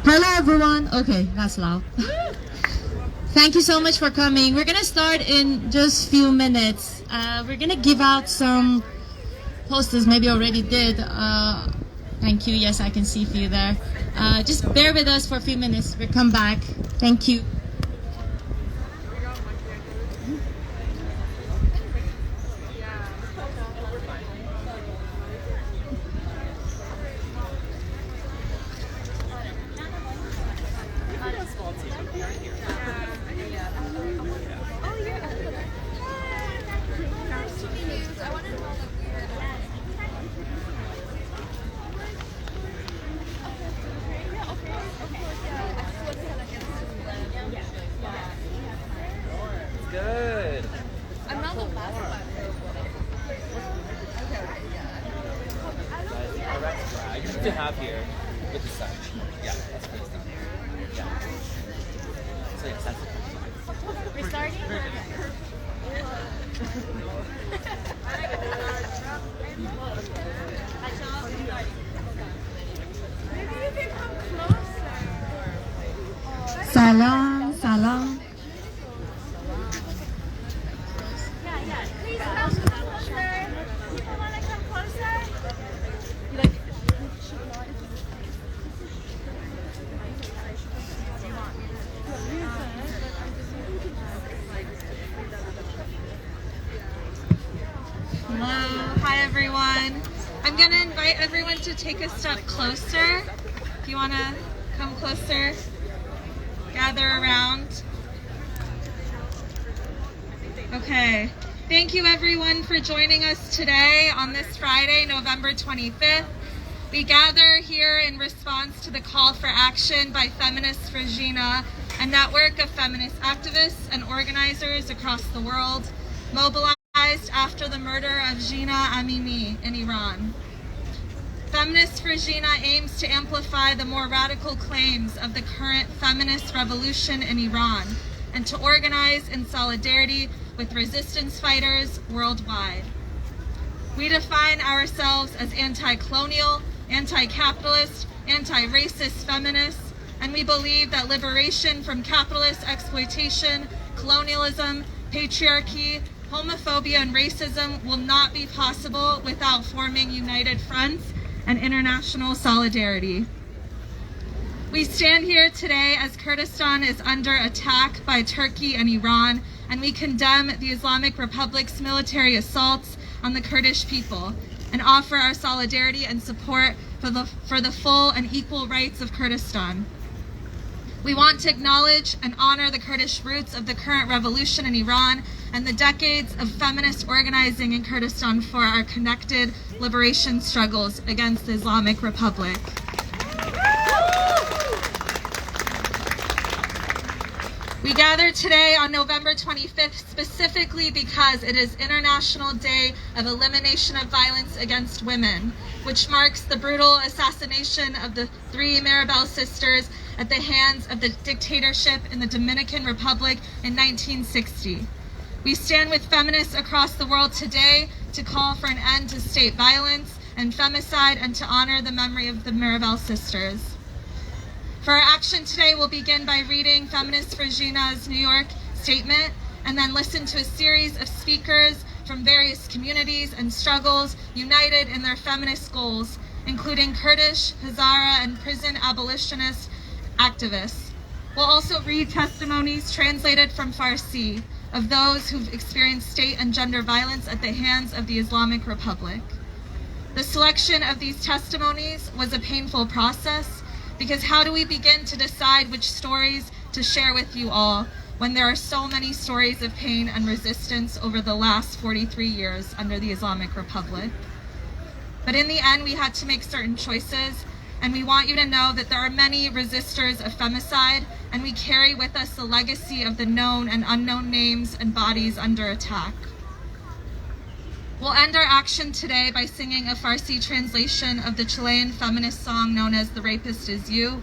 Hello everyone. Okay, that's loud. Thank you so much for coming. We're gonna start in just few minutes. We're gonna give out some posters, maybe already did. Thank you. Yes, I can see a few there. Just bear with us for a few minutes. We'll come back. Thank you. Good. I'm not the last one. I used to have here with the sun. Yeah, that's good. Yeah. So yes, that's it. We're starting? Maybe you can come closer. Salam, salam. Yeah. Please come closer. People want to come closer? Hello. Hi, everyone. I'm going to invite everyone to take a step closer. If you want to come closer, gather around. Okay. Thank you, everyone, for joining us today on this Friday, November 25th. We gather here in response to the call for action by Feminists for Jina, a network of feminist activists and organizers across the world, mobilized after the murder of Jina Amini in Iran. Feminists for Jina aims to amplify the more radical claims of the current feminist revolution in Iran and to organize in solidarity with resistance fighters worldwide. We define ourselves as anti-colonial, anti-capitalist, anti-racist feminists, and we believe that liberation from capitalist exploitation, colonialism, patriarchy, homophobia, and racism will not be possible without forming united fronts and international solidarity. We stand here today as Kurdistan is under attack by Turkey and Iran, and we condemn the Islamic Republic's military assaults on the Kurdish people and offer our solidarity and support for the full and equal rights of Kurdistan. We want to acknowledge and honor the Kurdish roots of the current revolution in Iran and the decades of feminist organizing in Kurdistan for our connected liberation struggles against the Islamic Republic. We gather today on November 25th specifically because it is International Day of Elimination of Violence Against Women, which marks the brutal assassination of the 3 Mirabal sisters at the hands of the dictatorship in the Dominican Republic in 1960. We stand with feminists across the world today to call for an end to state violence and femicide and to honor the memory of the Mirabal sisters. For our action today, we'll begin by reading Feminists for Jina's New York statement and then listen to a series of speakers from various communities and struggles united in their feminist goals, including Kurdish, Hazara, and prison abolitionist activists. We'll also read testimonies translated from Farsi of those who've experienced state and gender violence at the hands of the Islamic Republic. The selection of these testimonies was a painful process, because how do we begin to decide which stories to share with you all when there are so many stories of pain and resistance over the last 43 years under the Islamic Republic? But in the end, we had to make certain choices, and we want you to know that there are many resistors of femicide, and we carry with us the legacy of the known and unknown names and bodies under attack. We'll end our action today by singing a Farsi translation of the Chilean feminist song known as "The Rapist Is You,"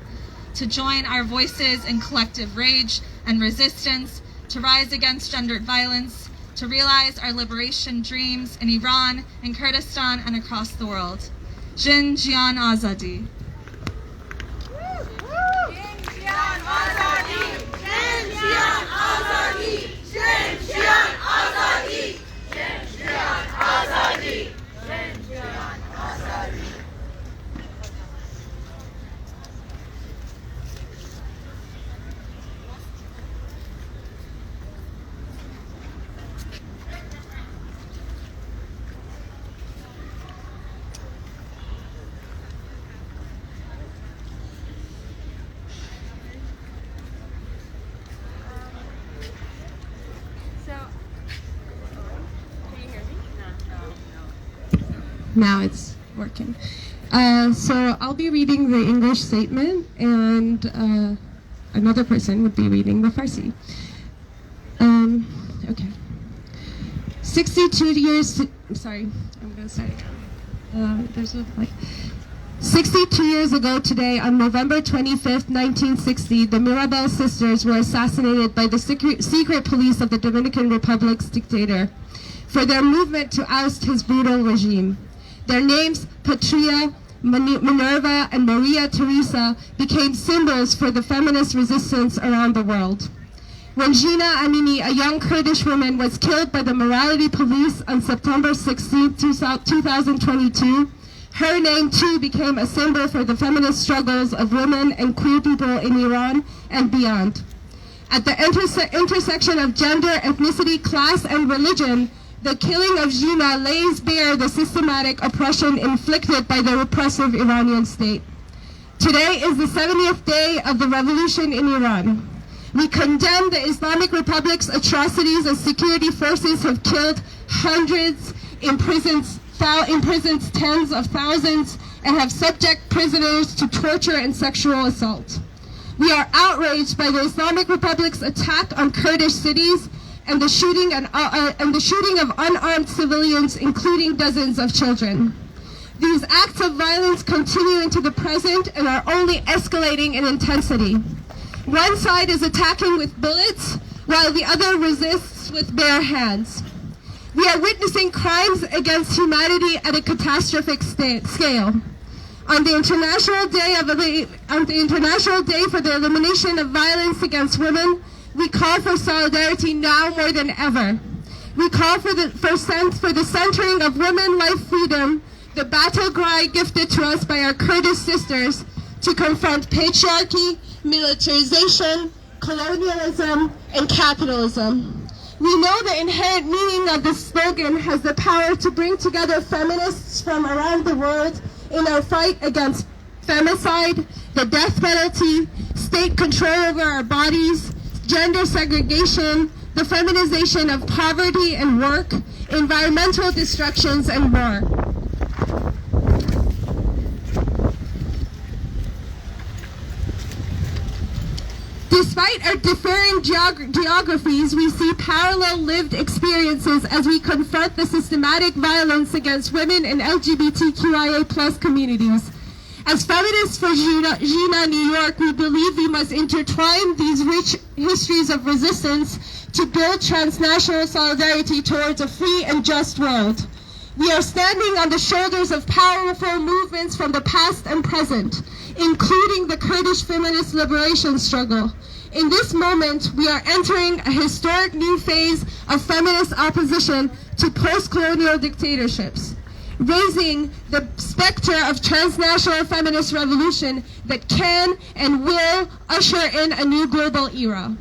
to join our voices in collective rage and resistance, to rise against gendered violence, to realize our liberation dreams in Iran, in Kurdistan, and across the world. Jin Jian Azadi. now it's working. So I'll be reading the English statement, and another person would be reading the Farsi. Okay. 62 years. Sorry, I'm going to start again. There's a like. 62 years ago today, on November 25th, 1960, the Mirabal sisters were assassinated by the secret police of the Dominican Republic's dictator for their movement to oust his brutal regime. Their names, Patria, Minerva, and Maria Teresa, became symbols for the feminist resistance around the world. When Gina Amini, a young Kurdish woman, was killed by the morality police on September 16, 2022, her name too became a symbol for the feminist struggles of women and queer people in Iran and beyond. At the intersection of gender, ethnicity, class, and religion, the killing of Gina lays bare the systematic oppression inflicted by the repressive Iranian state. Today is the 70th day of the revolution in Iran. We condemn the Islamic Republic's atrocities as security forces have killed hundreds, imprisoned tens of thousands, and have subject prisoners to torture and sexual assault. We are outraged by the Islamic Republic's attack on Kurdish cities and the shooting of unarmed civilians, including dozens of children. These acts of violence continue into the present and are only escalating in intensity. One side is attacking with bullets, while the other resists with bare hands. We are witnessing crimes against humanity at a catastrophic scale. On the International Day for the Elimination of Violence Against Women, we call for solidarity now more than ever. We call for the centering of women, life, freedom, the battle cry gifted to us by our Kurdish sisters to confront patriarchy, militarization, colonialism, and capitalism. We know the inherent meaning of this slogan has the power to bring together feminists from around the world in our fight against femicide, the death penalty, state control over our bodies, gender segregation, the feminization of poverty and work, environmental destructions, and more. Despite our differing geographies, we see parallel lived experiences as we confront the systematic violence against women and LGBTQIA+ communities. As feminists for Gina New York, we believe we must intertwine these rich histories of resistance to build transnational solidarity towards a free and just world. We are standing on the shoulders of powerful movements from the past and present, including the Kurdish feminist liberation struggle. In this moment, we are entering a historic new phase of feminist opposition to post-colonial dictatorships, raising the specter of transnational feminist revolution that can and will usher in a new global era.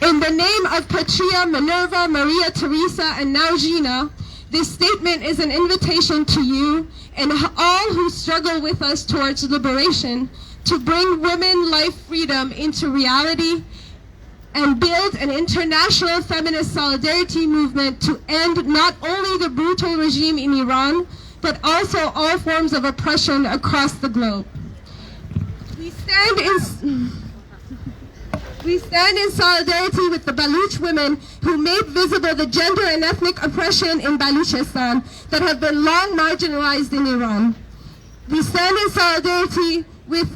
In the name of Patria, Minerva, Maria Teresa, and now Gina, this statement is an invitation to you and all who struggle with us towards liberation to bring women life freedom into reality and build an international feminist solidarity movement to end not only the brutal regime in Iran, but also all forms of oppression across the globe. We stand in solidarity with the Baluch women who made visible the gender and ethnic oppression in Baluchistan that have been long marginalized in Iran. We stand in solidarity with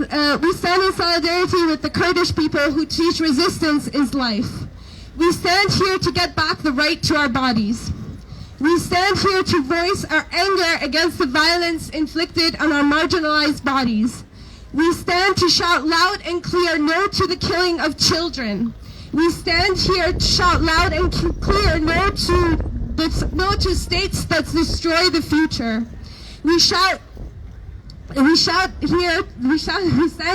the Kurdish people who teach resistance is life. We stand here to get back the right to our bodies. We stand here to voice our anger against the violence inflicted on our marginalized bodies. We stand to shout loud and clear no to the killing of children. We stand here to shout loud and clear no to states that destroy the future. We stand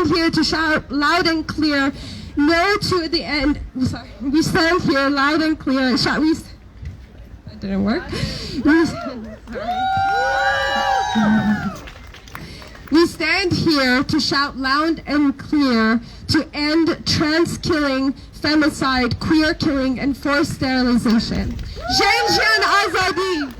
here to shout loud and clear no to the end. Sorry. We stand here loud and clear. That didn't work. We stand here to shout loud and clear to end trans killing, femicide, queer killing, and forced sterilization. Zhenjiang Azadi!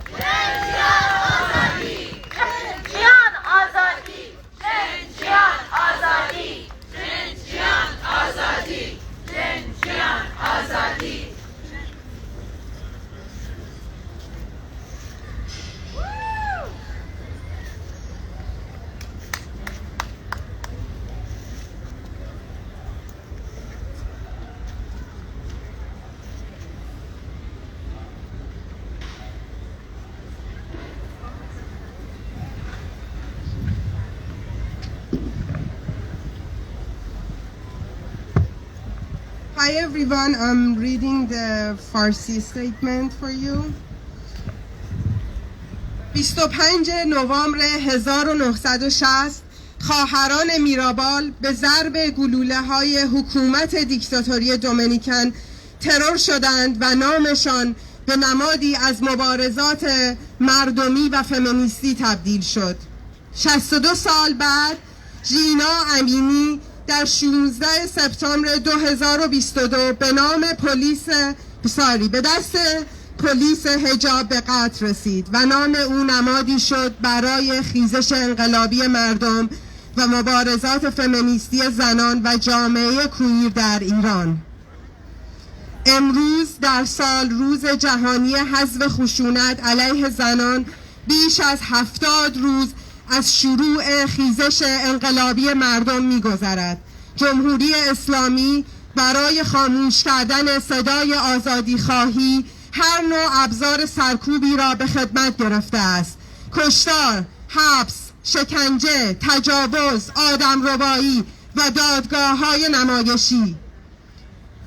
Hi everyone, I'm reading the Farsi statement for you. 25 نوامبر 1960 خواهران میرابال به ضرب گلوله‌های حکومت دیکتاتوری دومینیکن ترور شدند و نامشان به نمادی از مبارزات مردمی و فمینیستی تبدیل شد. 62 سال بعد ژینا امینی در 16 سپتامبر 2022 به دست پلیس حجاب به قتل رسید و نام او نمادی شد برای خیزش انقلابی مردم و مبارزات فمینیستی زنان و جامعه کویر در ایران. امروز در سال روز جهانی حذف خشونت علیه زنان بیش از 70 روز از شروع خیزش انقلابی مردم می‌گذرد. جمهوری اسلامی برای خاموش کردن صدای آزادی خواهی هر نوع ابزار سرکوبی را به خدمت گرفته است. کشتار، حبس، شکنجه، تجاوز، آدمربایی و دادگاه‌های نمایشی.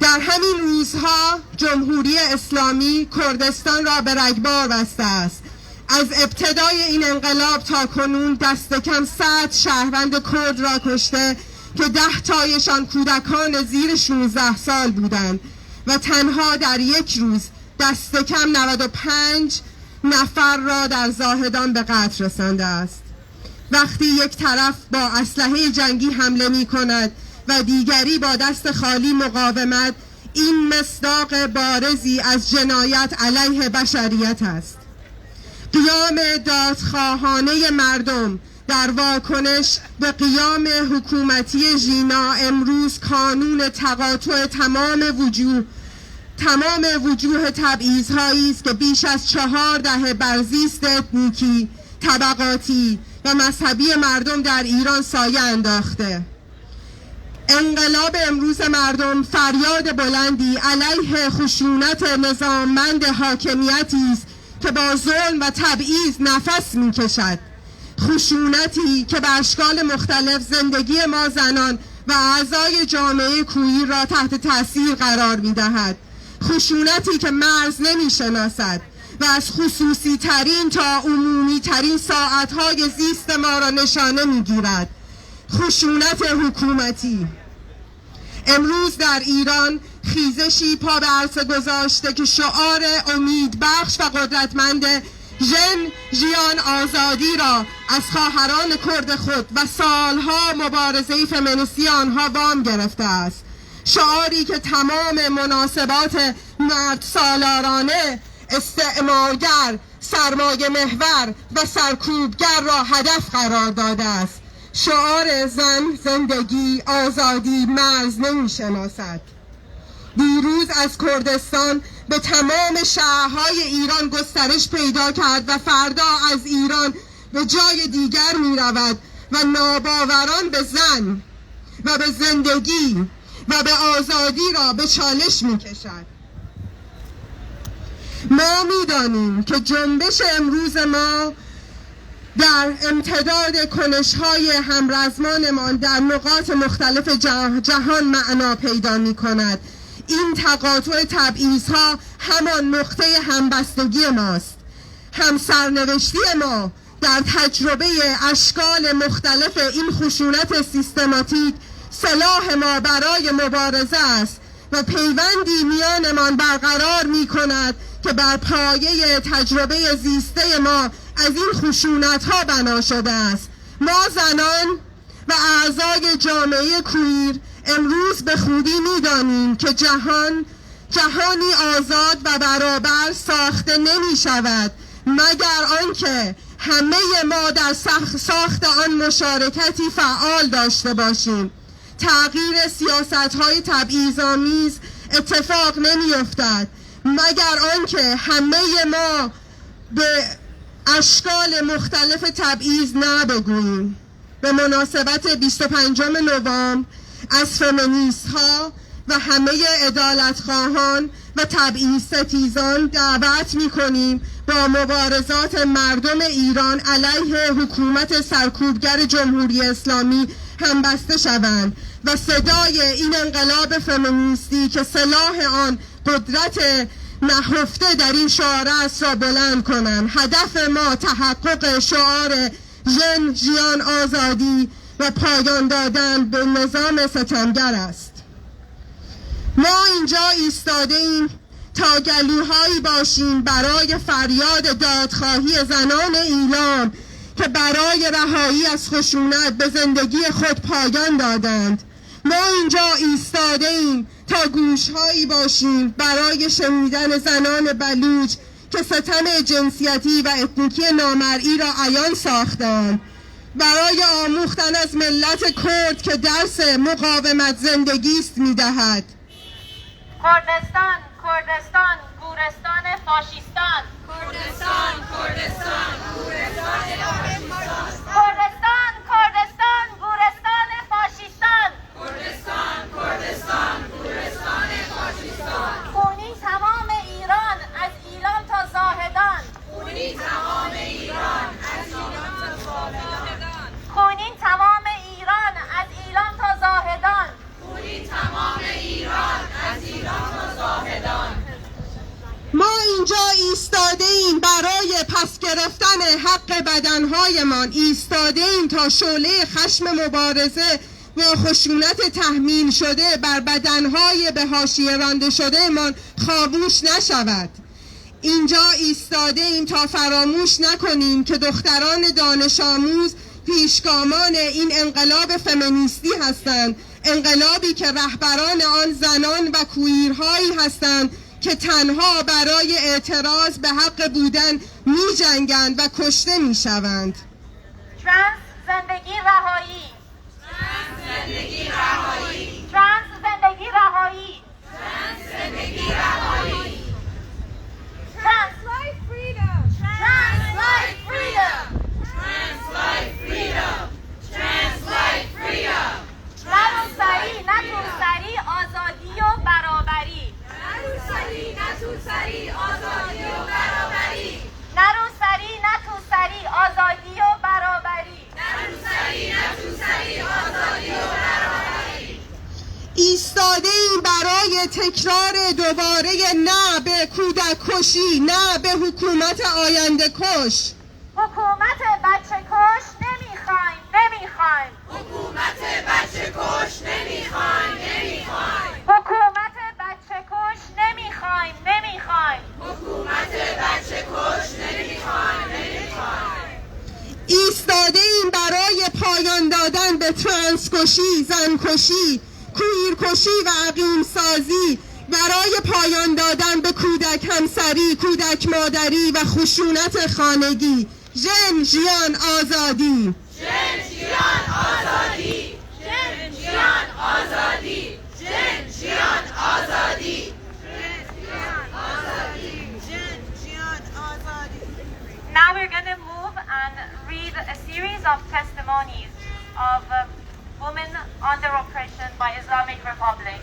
در همین روزها جمهوری اسلامی کردستان را به رگبار بسته است. از ابتدای این انقلاب تا کنون دست کم 100 شهروند کرد را کشته که 10 تایشان کودکان زیر 16 سال بودند و تنها در یک روز دست کم 95 نفر را در زاهدان به قتل رسانده است. وقتی یک طرف با اسلحه جنگی حمله می کند و دیگری با دست خالی مقاومت، این مصداق بارزی از جنایت علیه بشریت است. قیام دادخواهانه مردم در واکنش به قیام حکومتی ژینا امروز کانون تقاطع تمام وجوه تبعیض‌هایی است که بیش از 4 دهه بر زیست اتنیکی، طبقاتی و مذهبی مردم در ایران سایه انداخته. انقلاب امروز مردم فریاد بلندی علیه خشونت نظاممند حاکمیتی است که با ظلم و تبعیض نفس می‌کشد. خشونتی که به اشکال مختلف زندگی ما زنان و اعضای جامعه کویر را تحت تاثیر قرار می‌دهد. خشونتی که مرز نمی‌شناسد و از خصوصی ترین تا عمومی ترین ساعت‌های زیست ما را نشانه می‌گیرد. خشونت حکومتی. امروز در ایران خیزشی پا به عرصه گذاشته که شعار امید بخش و قدرتمند ژن آزادی را از خواهران کرد خود و سالها مبارزه فمینیستی آنها وام گرفته است. شعاری که تمام مناسبات مرد سالارانه، استعمارگر، سرمایه محور و سرکوبگر را هدف قرار داده است. شعار زن، زندگی، آزادی مرز نمی‌شناسد. دیروز از کردستان به تمام شهرهای ایران گسترش پیدا کرد و فردا از ایران به جای دیگر می رود و ناباوران به زن و به زندگی و به آزادی را به چالش می کشد. ما می دانیم که جنبش امروز ما در امتداد کنش‌های همرزمانمان در نقاط مختلف جهان معنا پیدا می کند. این تقاطع تبعیض‌ها همان نقطه همبستگی ماست. همسرنوشتی ما در تجربه اشکال مختلف این خشونت سیستماتیک سلاح ما برای مبارزه است و پیوندی میانمان برقرار می کند که بر پایه تجربه زیسته ما از این خشونت‌ها بنا شده است. ما زنان و اعضای جامعه کویر امروز به خوبی می‌دانیم که جهانی آزاد و برابر ساخته نمی شود مگر آنکه همه ما در ساخت آن مشارکتی فعال داشته باشیم. تغییر سیاست‌های تبعیض‌آمیز اتفاق نمی‌افتد مگر آنکه همه ما به اشکال مختلف تبعیض نه بگوییم. به مناسبت 25 نوامبر از فمینیست‌ها و همه عدالتخواهان و تبعیض ستیزان دعوت می‌کنیم با مبارزات مردم ایران علیه حکومت سرکوبگر جمهوری اسلامی همبسته شوند و صدای این انقلاب فمینیستی که سلاح آن قدرت نهفته در این شعار است را بلند کنند. هدف ما تحقق شعار ژن ژیان آزادی و پایان دادن به نظام ستمگر است. ما اینجا ایستاده ایم تا گلوهایی باشیم برای فریاد دادخواهی زنان ایران که برای رهایی از خشونت به زندگی خود پایان دادند. ما اینجا ایستاده ایم تا گوشهایی باشیم برای شنیدن زنان بلوچ که ستم جنسیتی و اتنیکی نامرئی را عیان ساختند، برای آموختن از ملت کرد که درس مقاومت زندگی است می‌دهد. کردستان، کردستان، گورستان فاشیستان. کردستان، کردستان، گورستان فاشیستان. کردستان، کردستان، گورستان فاشیستان. کردستان، کردستان، گورستان فاشیستان. خونی تمام ایران از ایلام تا زاهدان. خونی تمام ایران از ایلام تا زاهدان. خونی تمام ایران از ایلام تا زاهدان. خونی تمام ایران از ایران تا زاهدان. ما اینجا ایستاده ایم برای پس گرفتن حق بدنهایمان، ایستاده ایم تا شعله خشم مبارزه و خشونت تحمیل شده بر بدنهای به حاشیه رانده شده من خاموش نشود. اینجا ایستاده ایم تا فراموش نکنیم که دختران دانش آموز پیشگامان این انقلاب فمینیستی هستند، انقلابی که رهبران آن زنان و کویرهایی هستند که تنها برای اعتراض به حق بودن می جنگند و کشته می شوند. ترنس زندگی رهایی. ترنس زندگی رهایی. ترنس زندگی رهایی. ترنس زندگی رهایی. Trans life freedom. Trans life freedom. Trans life freedom. Trans life freedom. نروسری نتوسری آزادی و برابری. نروسری نتوسری آزادی و برابری. نروسری نتوسری آزادی و برابری. نروسری نتوسری آزادی و برابری. ایستاده ایم برای تکرار دوباره نه به کودک کشی، نه به حکومت آینده کش. حکومت بچه کش نمیخوایم، نمیخوایم. حکومت بچه کش نمیخوایم، نمیخوایم. حکومت بچه کش نمیخوایم، نمیخوایم. حکومت بچه کش نمیخوایم، نمیخوایم. ایستاده ایم برای پایان دادن به ترنس کشی، زن کشی، کویر کشی و عقیم سازی، برای پایان دادن به کودک همسری، کودک مادری و خشونت خانگی. ژن ژیان آزادی. ژن ژیان آزادی. ژن ژیان آزادی. ژن ژیان آزادی. Now we're going to move and read a series of testimonies of women under oppression by Islamic Republic.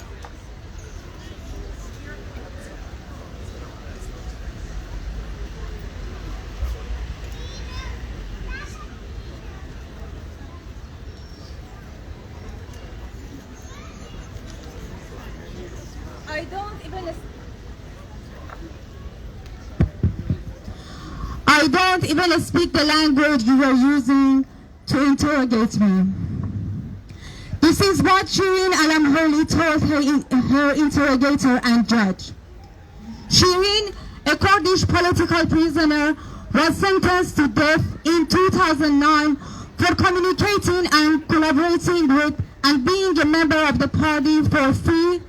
I don't even speak the language you were using to interrogate me. This is what Shireen Alamholi told her interrogator and judge. Shireen, a Kurdish political prisoner, was sentenced to death in 2009 for communicating and collaborating with and being a member of the Party for Free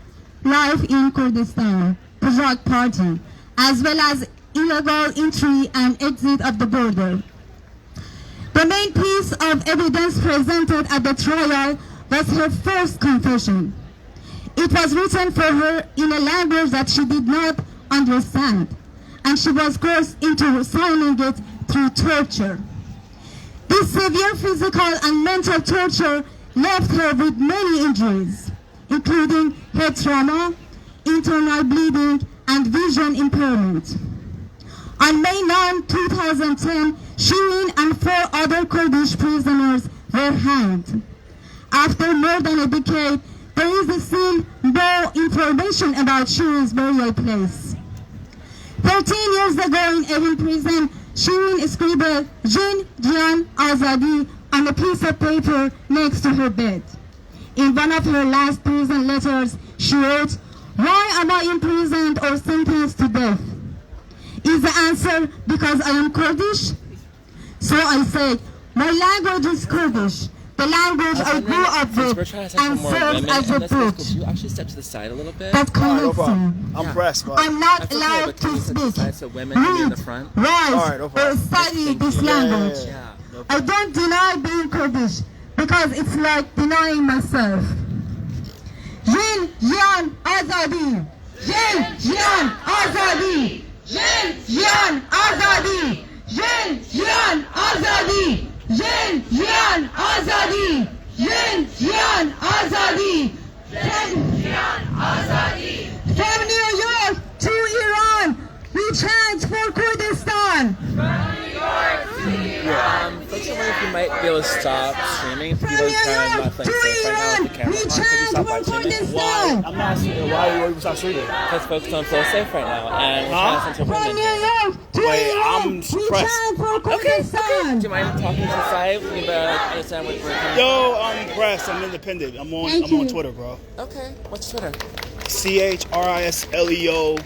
Life in Kurdistan, PAJAK party, as well as illegal entry and exit of the border. The main piece of evidence presented at the trial was her first confession. It was written for her in a language that she did not understand, and she was coerced into signing it through torture. This severe physical and mental torture left her with many injuries, including head trauma, internal bleeding, and vision impairment. On May 9, 2010, Shirin and 4 other Kurdish prisoners were hanged. After more than a decade, there is still no information about Shirin's burial place. 13 years ago in Evin prison, Shirin scribbled Jin Jian Azadi on a piece of paper next to her bed. In one of her last prison letters, she wrote, "Why am I imprisoned or sentenced to death? Is the answer because I am Kurdish?" So I said, my language is Kurdish, the language I grew up with, and serves as a bridge. Could you actually step to the side a little bit? That connects me. I'm pressed, man. I'm not That's okay, allowed but can to you step to the speak, side so women can be in the read, front? write, Alright, no or problem. study this language. Yeah. No I don't deny being Kurdish because it's like denying myself. Jin Jian Azadi! Jin Jian Azadi! Jin Jian Azadi! Jin Jian Azadi! Jin Jian Azadi! Jin Jian Azadi! Jin Jian Azadi! From New York to Iran, we chant for Kurdistan! Folks are wondering if you might be able to stop streaming. People are kind of not playing safe right now with the camera on. Could you stop live streaming? Why? I'm not streaming. Why you stop streaming? Because folks don't feel safe right now, and we're trying to censor From women New here. York to Wait, Iran, I'm we suppressed. chant for Okay, okay. Kurdistan! Do you mind talking to the side? We can understand what we're coming Yo, I'm pressed. I'm independent. I'm on Twitter, bro. from. Okay, what's Twitter? CHRISLEO.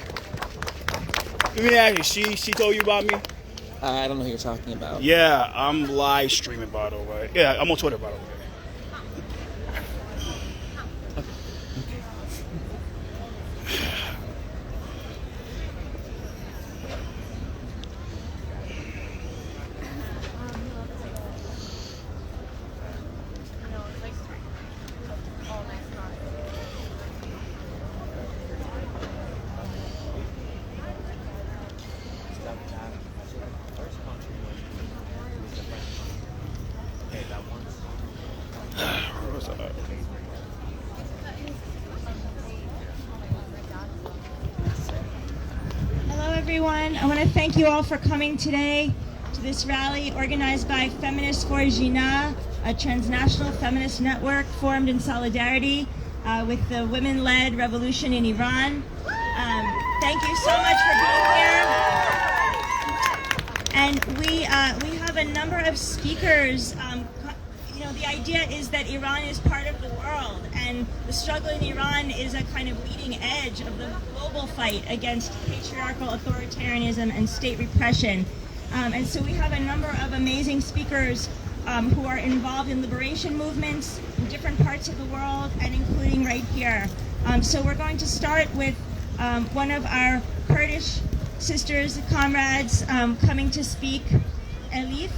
Let me ask you, she told you about me? I don't know who you're talking about. Yeah, I'm live streaming, by the way. Yeah, I'm on Twitter, by the way. What's up? Hello, everyone. I want to thank you all for coming today to this rally organized by Feminists for Jinnah, a transnational feminist network formed in solidarity with the women-led revolution in Iran. Thank you so much for being here. And we have a number of speakers. The idea is that Iran is part of the world, and the struggle in Iran is a kind of leading edge of the global fight against patriarchal authoritarianism and state repression. And so we have a number of amazing speakers who are involved in liberation movements in different parts of the world, and including right here. So we're going to start with one of our Kurdish sisters, comrades, coming to speak, Elif.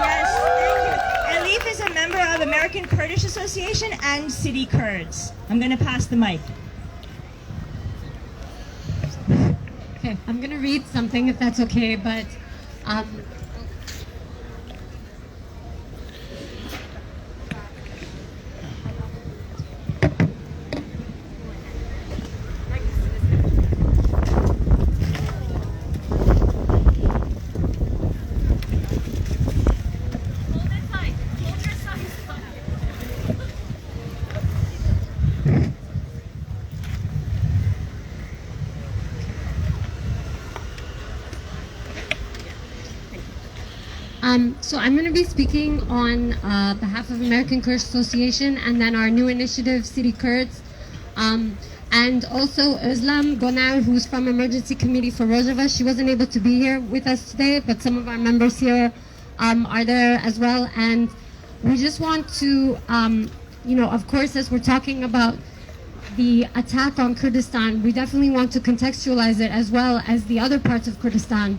Yes, thank you. Elif is a member of American Kurdish Association and City Kurds. I'm going to pass the mic. Okay, I'm going to read something if that's okay, but so I'm going to be speaking on behalf of American Kurdish Association and then our new initiative, City Kurds, and also Islam Gonar, who's from Emergency Committee for Rojava. She wasn't able to be here with us today, but some of our members here are there as well. And We just want to, of course, as we're talking about the attack on Kurdistan, we definitely want to contextualize it as well as the other parts of Kurdistan.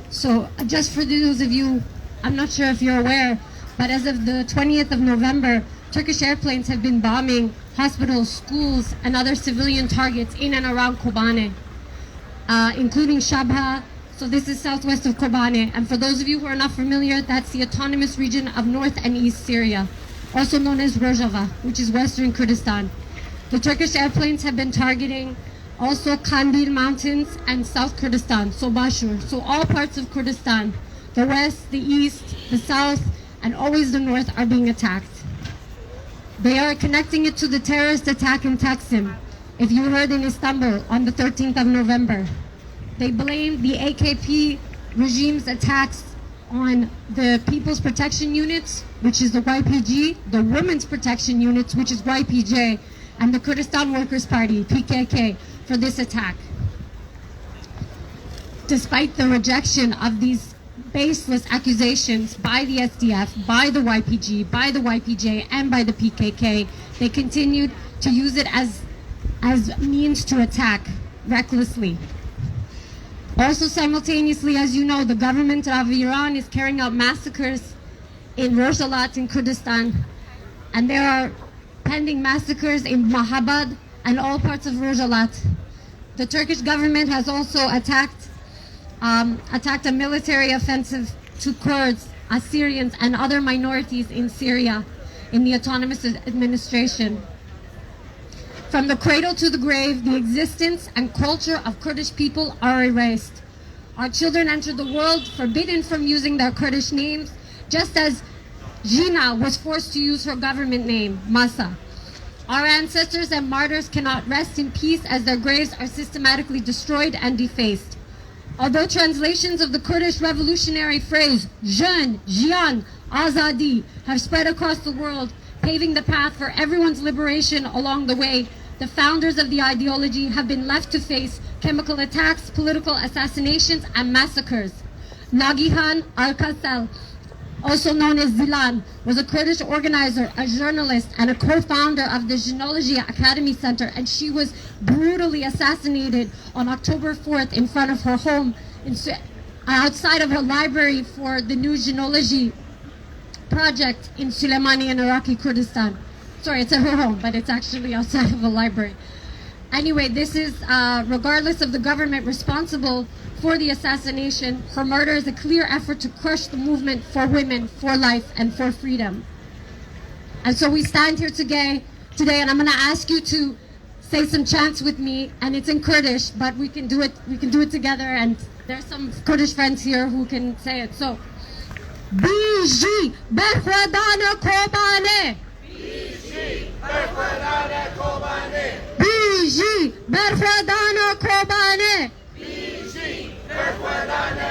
So just for those of you, I'm not sure if you're aware, but as of the 20th of November, Turkish airplanes have been bombing hospitals, schools, and other civilian targets in and around Kobane, including Shabha. So this is southwest of Kobane. And for those of you who are not familiar, that's the autonomous region of North and East Syria, also known as Rojava, which is western Kurdistan. The Turkish airplanes have been targeting also Kandil Mountains and South Kurdistan, so Bashur. So all parts of Kurdistan, the west, the east, the south, and always the north are being attacked. They are connecting it to the terrorist attack in Taksim, if you heard, in Istanbul on the 13th of November. They blame the AKP regime's attacks on the People's Protection Units, which is the YPG, the Women's Protection Units, which is YPJ, and the Kurdistan Workers' Party, PKK, for this attack. Despite the rejection of these baseless accusations by the SDF, by the YPG, by the YPJ, and by the PKK, they continued to use it as means to attack recklessly. Also simultaneously, as you know, the government of Iran is carrying out massacres in Rojava in Kurdistan, and there are pending massacres in Mahabad and all parts of Rojava. The Turkish government has also attacked a military offensive to Kurds, Assyrians, and other minorities in Syria in the autonomous administration. From the cradle to the grave, the existence and culture of Kurdish people are erased. Our children enter the world forbidden from using their Kurdish names, just as Jina was forced to use her government name, Masa. Our ancestors and martyrs cannot rest in peace as their graves are systematically destroyed and defaced. Although translations of the Kurdish revolutionary phrase, Jön, Jiyan, Azadi, have spread across the world, paving the path for everyone's liberation along the way, the founders of the ideology have been left to face chemical attacks, political assassinations, and massacres. Nagihan Alkasel, also known as Zilan, was a Kurdish organizer, a journalist, and a co-founder of the Genealogy Academy Center, and she was brutally assassinated on October 4th in front of her home, outside of her library for the new Genealogy project in Suleimani in Iraqi Kurdistan. Sorry, it's at her home, but it's actually outside of a library. Anyway, this is, regardless of the government responsible for the assassination, her murder is a clear effort to crush the movement for women, for life, and for freedom. And so we stand here today, and I'm going to ask you to say some chants with me, and it's in Kurdish, but we can do it together, and there's some Kurdish friends here who can say it. So, Biji Berkhwadana Kobane. Biji Berkhwadana Kobane. Biji Berkhwadana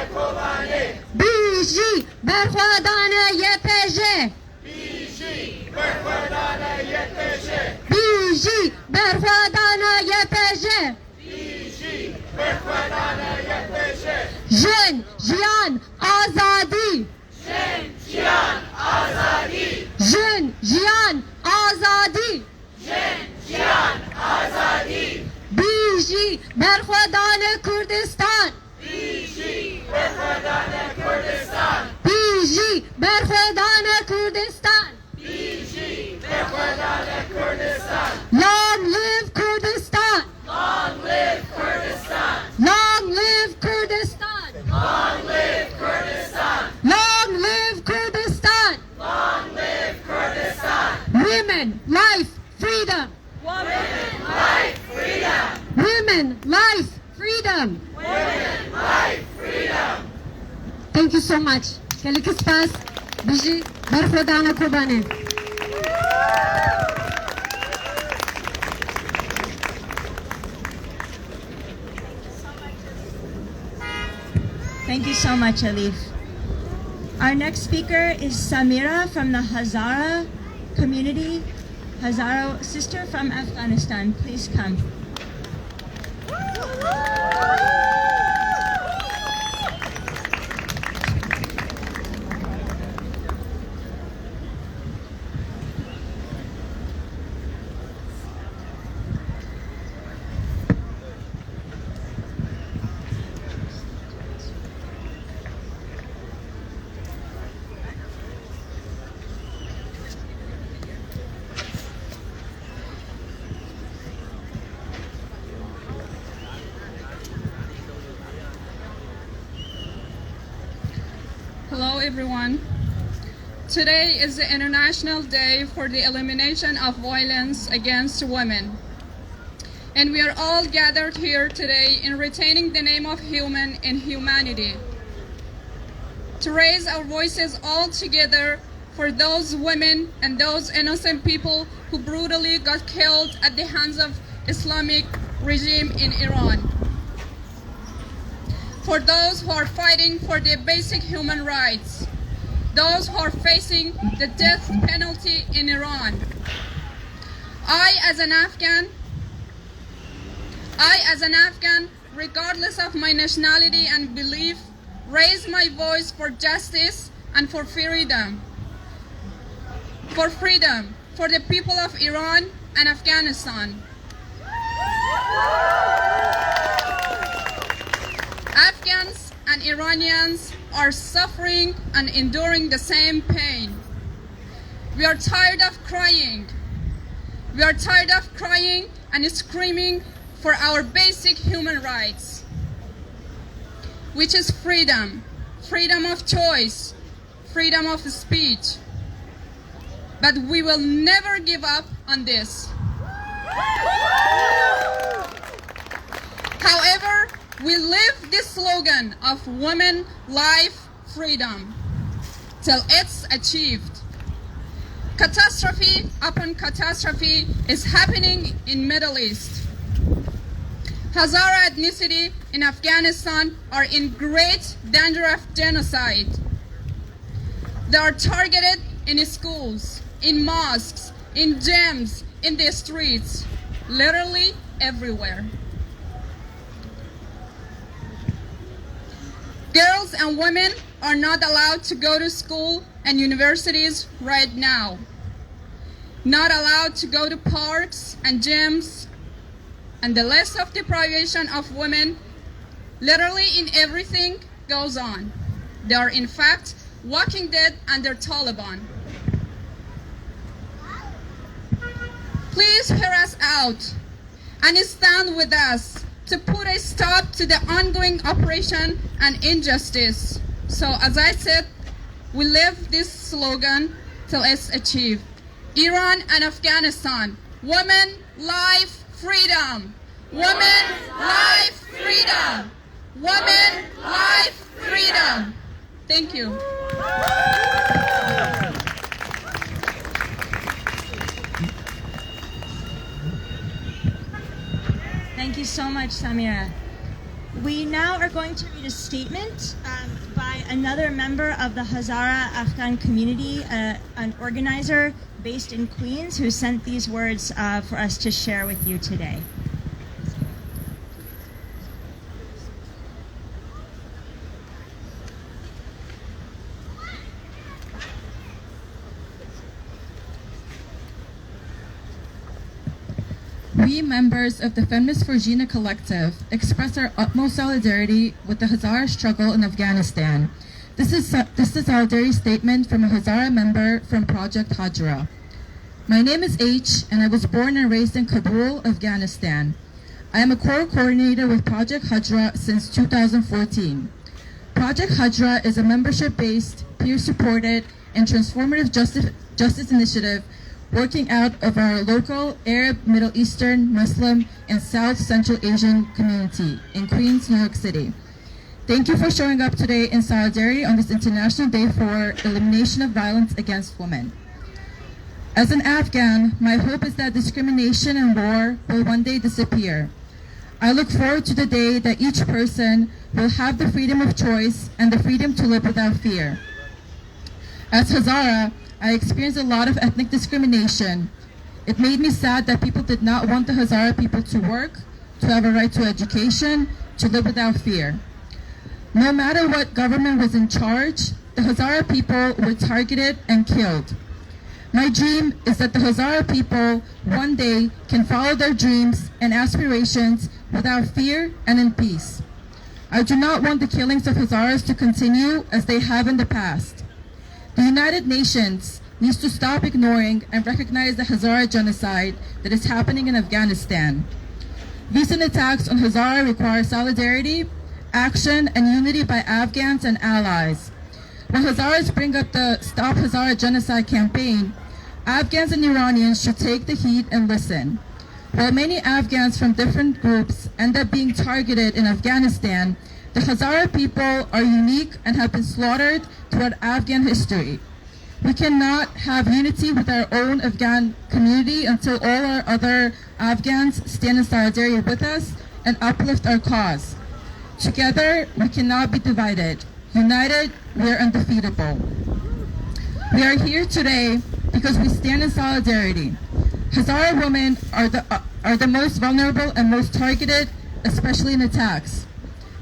Kobane. Biji Berkhwadana YPJ. Biji Berkhwadana YPJ. Biji Berkhwadana YPJ. Biji Berkhwadana YPJ. Jön, Jiyan, Azadi. Jön, Jiyan, Azadi. Jön, Jiyan, Azadi. Jön, Jiyan, Azadi. Biji Berkhwadana Kurdistan. Biji Berkhwadana Kurdistan. Biji Berkhwadana Kurdistan. Biji Berkhwadana Kurdistan. Long live Kurdistan. Long live Kurdistan. Long live Kurdistan. Long live Kurdistan. Long live Kurdistan. Long live Kurdistan. Women, life, freedom. Women, life, freedom. Women, life, freedom. Women, life, freedom. Thank you so much. Kelik spas. Biji Berkhwadana Kobane. Thank you so much, Alif. Our next speaker is Samira from the Hazara community. Hazara sister from Afghanistan. Please come. everyone. Today is the International Day for the Elimination of Violence Against Women. And we are all gathered here today in retaining the name of human and humanity, to raise our voices all together for those women and those innocent people who brutally got killed at the hands of Islamic regime in Iran. For those who are fighting for their basic human rights, those who are facing the death penalty in Iran. I as an Afghan, regardless of my nationality and belief, raise my voice for justice and for freedom. For freedom, for the people of Iran and Afghanistan. Afghans and Iranians are suffering and enduring the same pain. We are tired of crying. We are tired of crying and screaming for our basic human rights, which is freedom, freedom of choice, freedom of speech. But we will never give up on this. However, we live this slogan of women, life, freedom till it's achieved. Catastrophe upon catastrophe is happening in Middle East. Hazara ethnicity in Afghanistan are in great danger of genocide. They are targeted in schools, in mosques, in gyms, in the streets, literally everywhere. Girls and women are not allowed to go to school and universities right now. Not allowed to go to parks and gyms. And the list of deprivation of women, literally in everything, goes on. They are in fact walking dead under Taliban. Please hear us out and stand with us to put a stop to the ongoing oppression and injustice. So as I said, we live this slogan till it's achieved. Iran and Afghanistan, women, life, freedom. Women, life, freedom. Women, life, freedom. Thank you. Thank you so much, Samira. We now are going to read a statement by another member of the Hazara Afghan community, an organizer based in Queens, who sent these words for us to share with you today. We, members of the Feminists for Jinnah Collective, express our utmost solidarity with the Hazara struggle in Afghanistan. This is a solidarity statement from a Hazara member from Project Hajra. My name is H, and I was born and raised in Kabul, Afghanistan. I am a core coordinator with Project Hajra since 2014. Project Hajra is a membership-based, peer-supported, and transformative justice initiative working out of our local Arab, Middle Eastern, Muslim, and South Central Asian community in Queens, New York City. Thank you for showing up today in solidarity on this International Day for Elimination of Violence Against Women. As an Afghan, my hope is that discrimination and war will one day disappear. I look forward to the day that each person will have the freedom of choice and the freedom to live without fear. As Hazara, I experienced a lot of ethnic discrimination. It made me sad that people did not want the Hazara people to work, to have a right to education, to live without fear. No matter what government was in charge, the Hazara people were targeted and killed. My dream is that the Hazara people one day can follow their dreams and aspirations without fear and in peace. I do not want the killings of Hazaras to continue as they have in the past. The United Nations needs to stop ignoring and recognize the Hazara genocide that is happening in Afghanistan. Recent attacks on Hazara require solidarity, action, and unity by Afghans and allies. When Hazaras bring up the Stop Hazara Genocide campaign, Afghans and Iranians should take the heat and listen. While many Afghans from different groups end up being targeted in Afghanistan, the Hazara people are unique and have been slaughtered throughout Afghan history. We cannot have unity with our own Afghan community until all our other Afghans stand in solidarity with us and uplift our cause. Together, we cannot be divided. United, we are undefeatable. We are here today because we stand in solidarity. Hazara women are the most vulnerable and most targeted, especially in attacks.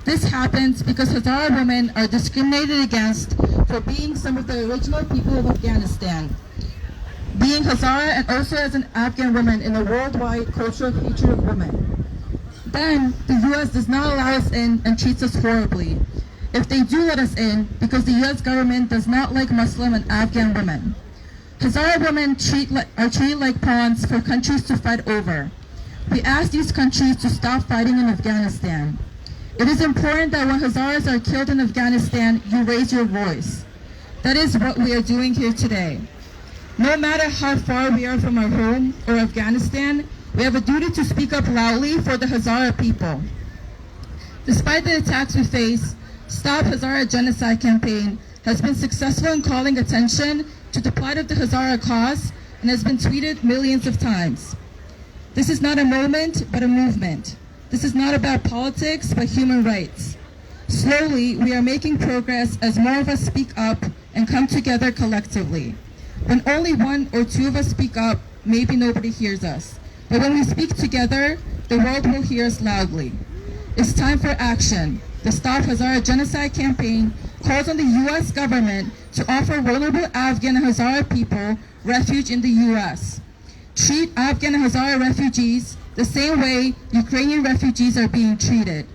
This happens because Hazara women are discriminated against for being some of the original people of Afghanistan, being Hazara and also as an Afghan woman in a worldwide cultural hatred of women. Then, the U.S. does not allow us in and treats us horribly. If they do let us in, because the U.S. government does not like Muslim and Afghan women. Hazara women are treated like pawns for countries to fight over. We ask these countries to stop fighting in Afghanistan. It is important that when Hazaras are killed in Afghanistan, you raise your voice. That is what we are doing here today. No matter how far we are from our home or Afghanistan, we have a duty to speak up loudly for the Hazara people. Despite the attacks we face, Stop Hazara Genocide campaign has been successful in calling attention to the plight of the Hazara cause and has been tweeted millions of times. This is not a moment, but a movement. This is not about politics, but human rights. Slowly, we are making progress as more of us speak up and come together collectively. When only one or two of us speak up, maybe nobody hears us. But when we speak together, the world will hear us loudly. It's time for action. The Stop Hazara Genocide campaign calls on the U.S. government to offer vulnerable Afghan and Hazara people refuge in the U.S. Treat Afghan and Hazara refugees the same way Ukrainian refugees are being treated.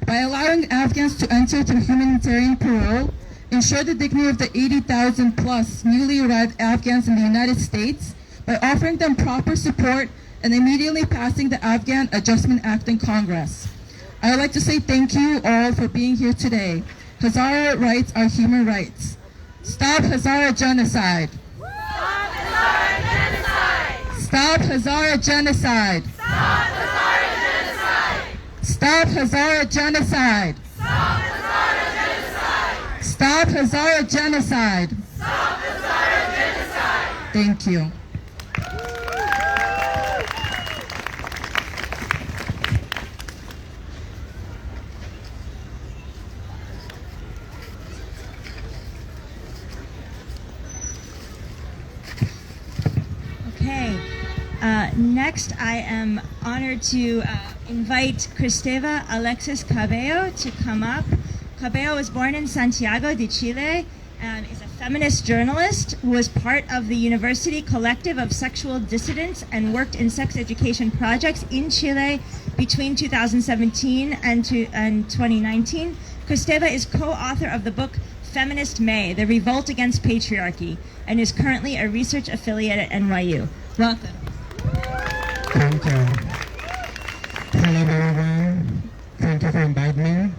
By allowing Afghans to enter through humanitarian parole, ensure the dignity of the 80,000 plus newly arrived Afghans in the United States by offering them proper support and immediately passing the Afghan Adjustment Act in Congress. I would like to say thank you all for being here today. Hazara rights are human rights. Stop Hazara Genocide. Stop Hazara Genocide! Stop Hazara Genocide! Stop Hazara Genocide! Stop Hazara Genocide! Stop Hazara Genocide! Stop Hazara Genocide! Thank you. Okay. Next, I am honored to invite Cristeva Alexis Cabello to come up. Cabello was born in Santiago de Chile and is a feminist journalist who was part of the University Collective of Sexual Dissidents and worked in sex education projects in Chile between 2017 and 2019. Cristeva is co-author of the book Feminist May, The Revolt Against Patriarchy, and is currently a research affiliate at NYU. Welcome. Thank you. Hello everyone. Thank you for inviting me.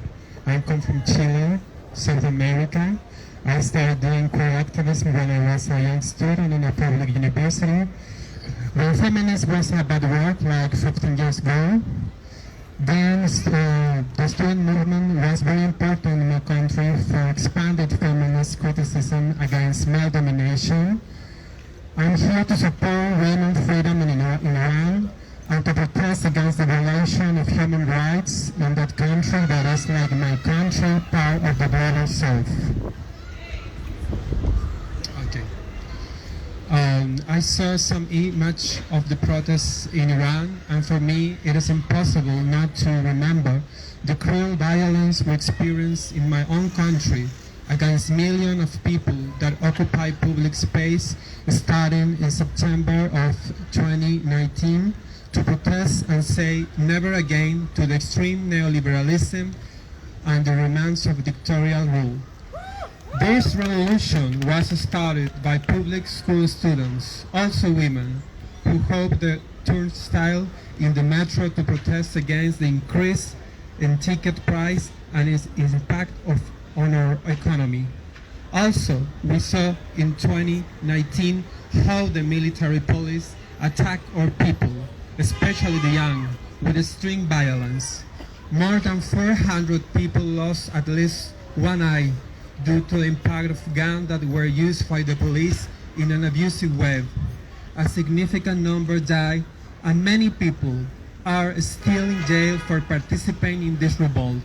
I come from Chile, South America. I started doing queer activism when I was a young student in a public university. When feminism was a bad word like 15 years ago, then the student movement was very important in my country for expanded feminist criticism against male domination. I'm here to support women's freedom in Iran and to protest against the violation of human rights in that country that is, like my country, part of the global south. Okay. I saw some image of the protests in Iran, and for me it is impossible not to remember the cruel violence we experienced in my own country against millions of people that occupy public space starting in September of 2019 to protest and say never again to the extreme neoliberalism and the demands of dictatorial rule. This revolution was started by public school students, also women, who held the turnstile in the metro to protest against the increase in ticket price and its impact on our economy. Also, we saw in 2019 how the military police attack our people, especially the young, with extreme violence. More than 400 people lost at least one eye due to the impact of guns that were used by the police in an abusive way. A significant number died, and many people are still in jail for participating in this revolt.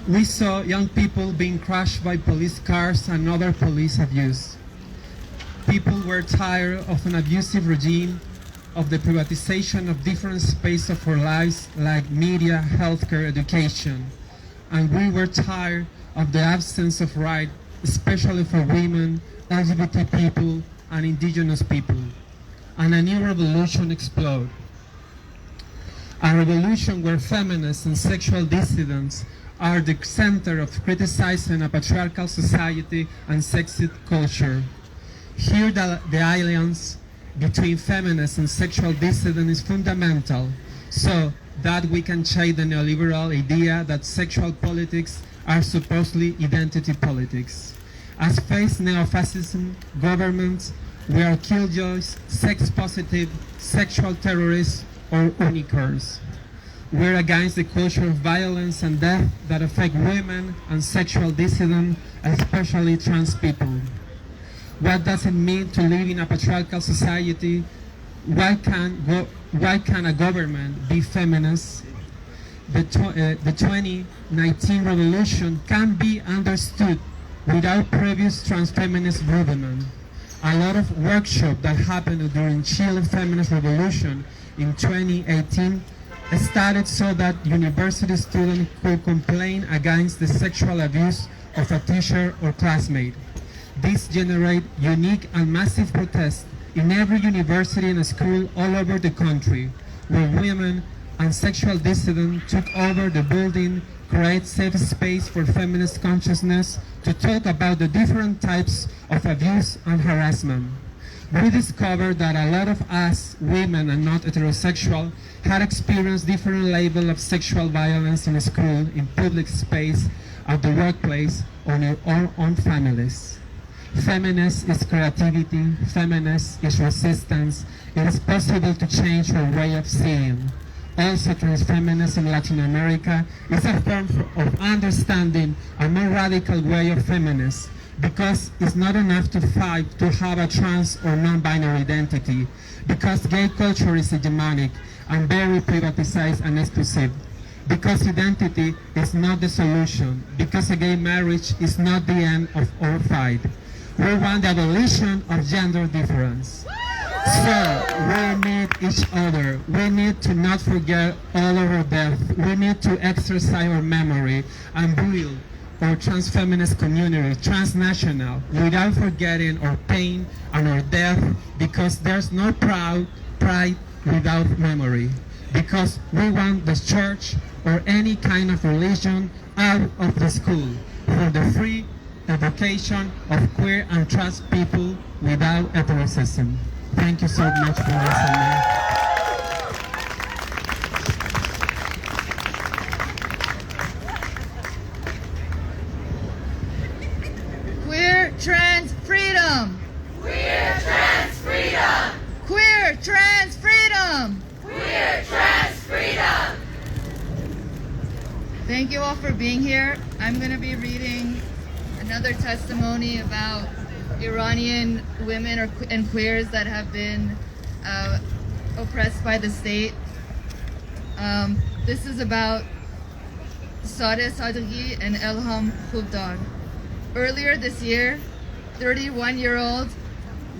We saw young people being crushed by police cars and other police abuse. People were tired of an abusive regime, of the privatization of different spaces of our lives like media, healthcare, education. And we were tired of the absence of rights, especially for women, LGBT people, and indigenous people. And a new revolution exploded. A revolution where feminists and sexual dissidents are the center of criticizing a patriarchal society and sexist culture. Here the alliance between feminists and sexual dissidents is fundamental, so that we can change the neoliberal idea that sexual politics are supposedly identity politics. As face neo-fascism governments, we are killjoys, sex-positive, sexual terrorists, or unicorns. We're against the culture of violence and death that affect women and sexual dissidents, especially trans people. What does it mean to live in a patriarchal society? Why can a government be feminist? The 2019 revolution can be understood without previous trans-feminist movement. A lot of workshops that happened during Chile feminist revolution in 2018 started so that university students could complain against the sexual abuse of a teacher or classmate. This generated unique and massive protests in every university and school all over the country, where women and sexual dissidents took over the building, create safe space for feminist consciousness to talk about the different types of abuse and harassment. We discovered that a lot of us, women and not heterosexual, had experienced different levels of sexual violence in school, in public space, at the workplace, or in our own families. Feminist is creativity, feminist is resistance. It is possible to change our way of seeing. Also, transfeminism in Latin America is a form of understanding a more radical way of feminists, because it's not enough to fight to have a trans or non-binary identity, because gay culture is hegemonic and very privatized and exclusive, because identity is not the solution, because a gay marriage is not the end of our fight. We want the abolition of gender difference. So we need each other. We need to not forget all of our death. We need to exercise our memory and build our trans-feminist community, transnational, without forgetting our pain and our death, because there's no pride without memory. Because we want the church or any kind of religion out of the school for the free education of queer and trans people without heterosexism. Thank you so much for listening. Queer trans freedom. Queer trans freedom. Queer trans freedom. Queer trans freedom. Thank you all for being here. I'm going to be reading another testimony about Iranian women and queers that have been oppressed by the state. This is about Sadeh Sadeghi and Elham Khubdar. Earlier this year, 31-year-old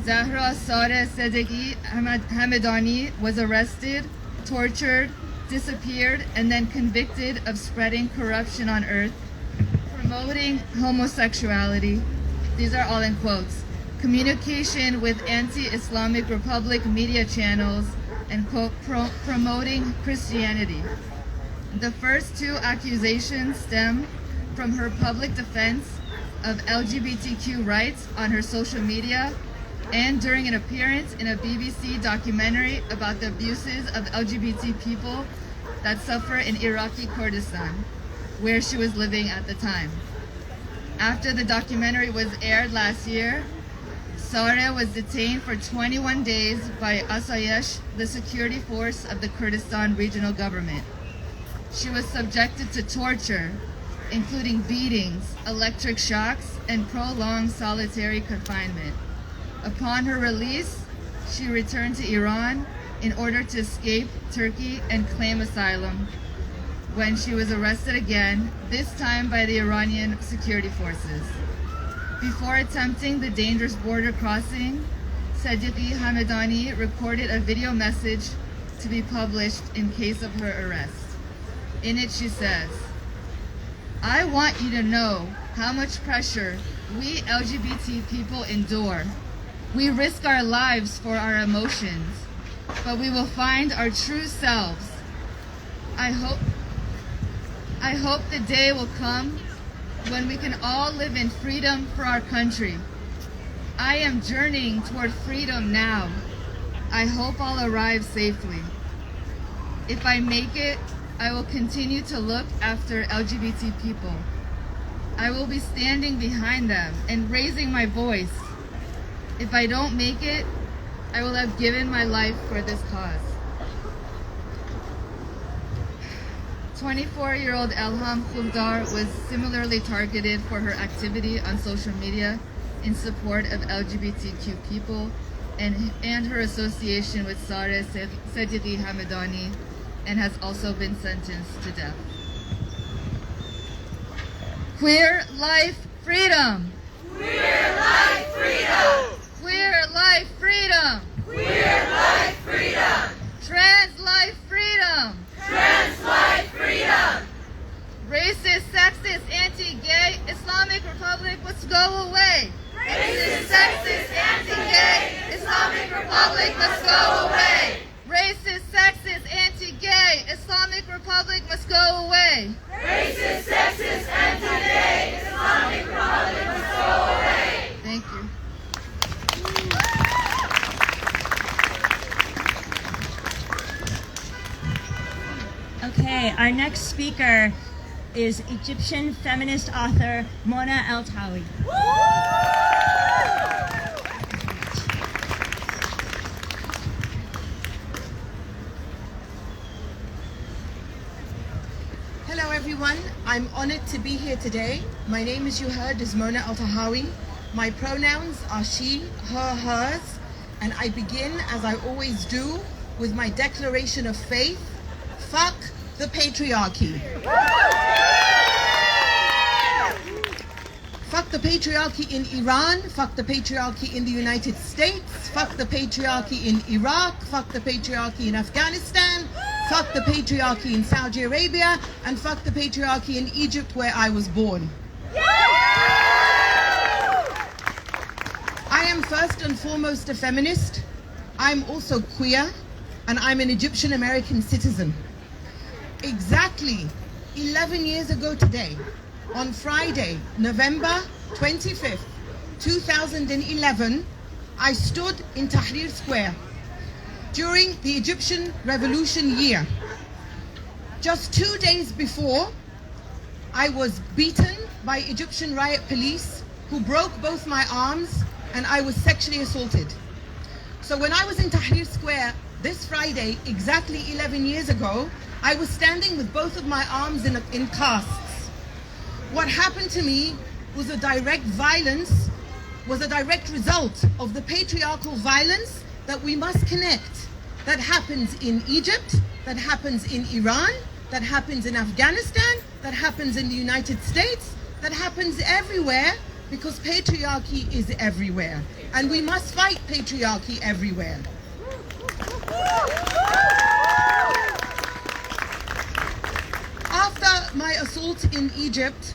Zahra Sadeh Sadeghi Hamedani was arrested, tortured, disappeared, and then convicted of spreading corruption on earth, promoting homosexuality, these are all in quotes, communication with anti-Islamic Republic media channels, and quote, promoting Christianity. The first two accusations stem from her public defense of LGBTQ rights on her social media and during an appearance in a BBC documentary about the abuses of LGBT people that suffer in Iraqi Kurdistan, where she was living at the time. After the documentary was aired last year, Sareh was detained for 21 days by Asayish, the security force of the Kurdistan Regional Government. She was subjected to torture, including beatings, electric shocks, and prolonged solitary confinement. Upon her release, she returned to Iran in order to escape Turkey and claim asylum, when she was arrested again, this time by the Iranian security forces. Before attempting the dangerous border crossing, Sadiqi Hamedani recorded a video message to be published in case of her arrest. In it she says, "I want you to know how much pressure we LGBT people endure. We risk our lives for our emotions, but we will find our true selves. I hope the day will come when we can all live in freedom for our country. I am journeying toward freedom now. I hope I'll arrive safely. If I make it, I will continue to look after LGBT people. I will be standing behind them and raising my voice. If I don't make it, I will have given my life for this cause." 24-year-old Elham Khubdar was similarly targeted for her activity on social media in support of LGBTQ people and her association with Sareh Sadiqi Hamedani, and has also been sentenced to death. Queer life freedom! Queer life freedom! Queer life freedom! Queer life freedom! Trans life freedom! Trans life freedom! Racist, sexist, anti-gay Islamic Republic must go away! Racist, sexist, anti-gay Islamic Republic must go away! Racist, sexist, anti-gay Islamic Republic must go away! Racist, sexist, anti-gay Islamic Republic must go away! Thank you. Okay, our next speaker is Egyptian feminist author Mona Eltahawy. Hello everyone, I'm honored to be here today. My name, as you heard, is Mona Eltahawy. My pronouns are she, her, hers, and I begin, as I always do, with my declaration of faith. Fuck the patriarchy. Fuck the patriarchy in Iran, fuck the patriarchy in the United States, fuck the patriarchy in Iraq, fuck the patriarchy in Afghanistan, fuck the patriarchy in Saudi Arabia, and fuck the patriarchy in Egypt, where I was born. I am first and foremost a feminist. I'm also queer, and I'm an Egyptian American citizen. Exactly 11 years ago today, on Friday, November 25th, 2011, I stood in Tahrir Square during the Egyptian Revolution year. Just 2 days before, I was beaten by Egyptian riot police who broke both my arms, and I was sexually assaulted. So when I was in Tahrir Square this Friday, exactly 11 years ago, I was standing with both of my arms in casts. What happened to me was a direct result of the patriarchal violence that we must connect, that happens in Egypt, that happens in Iran, that happens in Afghanistan, that happens in the United States, that happens everywhere, because patriarchy is everywhere. And we must fight patriarchy everywhere. After my assault in Egypt,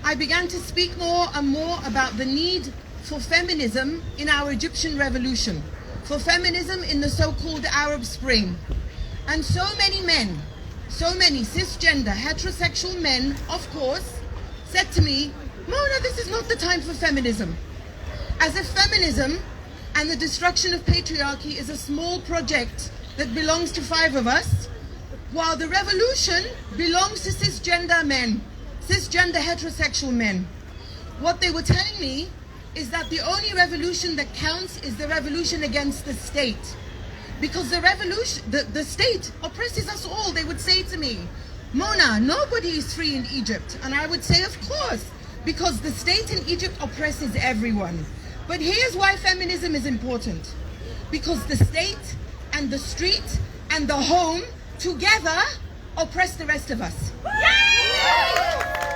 I began to speak more and more about the need for feminism in our Egyptian revolution, for feminism in the so-called Arab Spring. And so many men, so many cisgender, heterosexual men, of course, said to me, "Mona, this is not the time for feminism." As if feminism and the destruction of patriarchy is a small project that belongs to 5 of us, while the revolution belongs to cisgender men, cisgender heterosexual men. what they were telling me is that the only revolution that counts is the revolution against the state. Because the state oppresses us all. They would say to me, Mona, nobody is free in Egypt. And I would say, of course, because the state in Egypt oppresses everyone. But here's why feminism is important. Because the state and the street and the home together oppress the rest of us.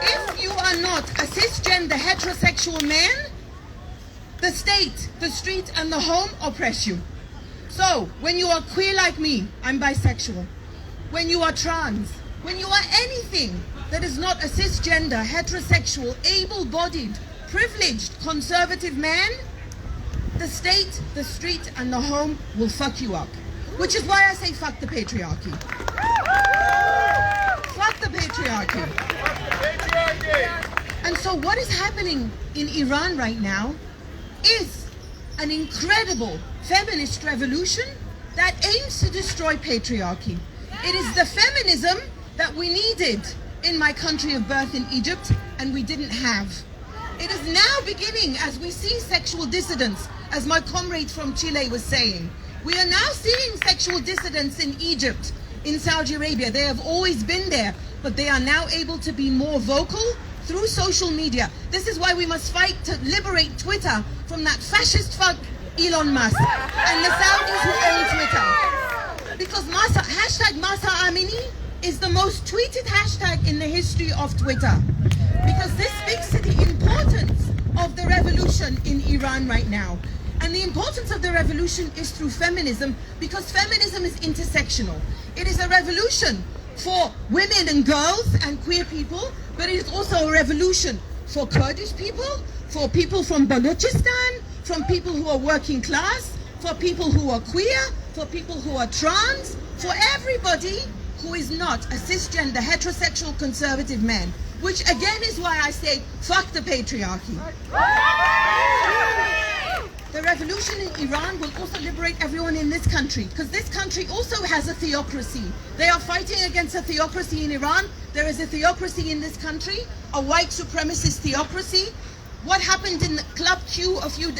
If you are not a cisgender heterosexual man, the state, the street, and the home oppress you. So, when you are queer like me, I'm bisexual. When you are trans, when you are anything that is not a cisgender, heterosexual, able-bodied, privileged, conservative man, the state, the street, and the home will fuck you up. Which is why I say fuck the patriarchy. Fuck the patriarchy. And so what is happening in Iran right now is an incredible feminist revolution that aims to destroy patriarchy. It is the feminism that we needed in my country of birth in Egypt and we didn't have. It is now beginning as we see sexual dissidence, as my comrade from Chile was saying. We are now seeing sexual dissidents in Egypt, in Saudi Arabia. They have always been there, but they are now able to be more vocal through social media. This is why we must fight to liberate Twitter from that fascist fuck Elon Musk and the Saudis who own Twitter. Because hashtag Masa Amini is the most tweeted hashtag in the history of Twitter. Because this speaks to the importance of the revolution in Iran right now. And the importance of the revolution is through feminism, because feminism is intersectional. It is a revolution for women and girls and queer people, but it is also a revolution for Kurdish people, for people from Balochistan, from people who are working class, for people who are queer, for people who are trans, for everybody who is not a cisgender, heterosexual, conservative man. Which again is why I say, fuck the patriarchy. The revolution in Iran will also liberate everyone in this country, because this country also has a theocracy. They are fighting against a theocracy in Iran. There is a theocracy in this country, a white supremacist theocracy. What happened in Club Q a few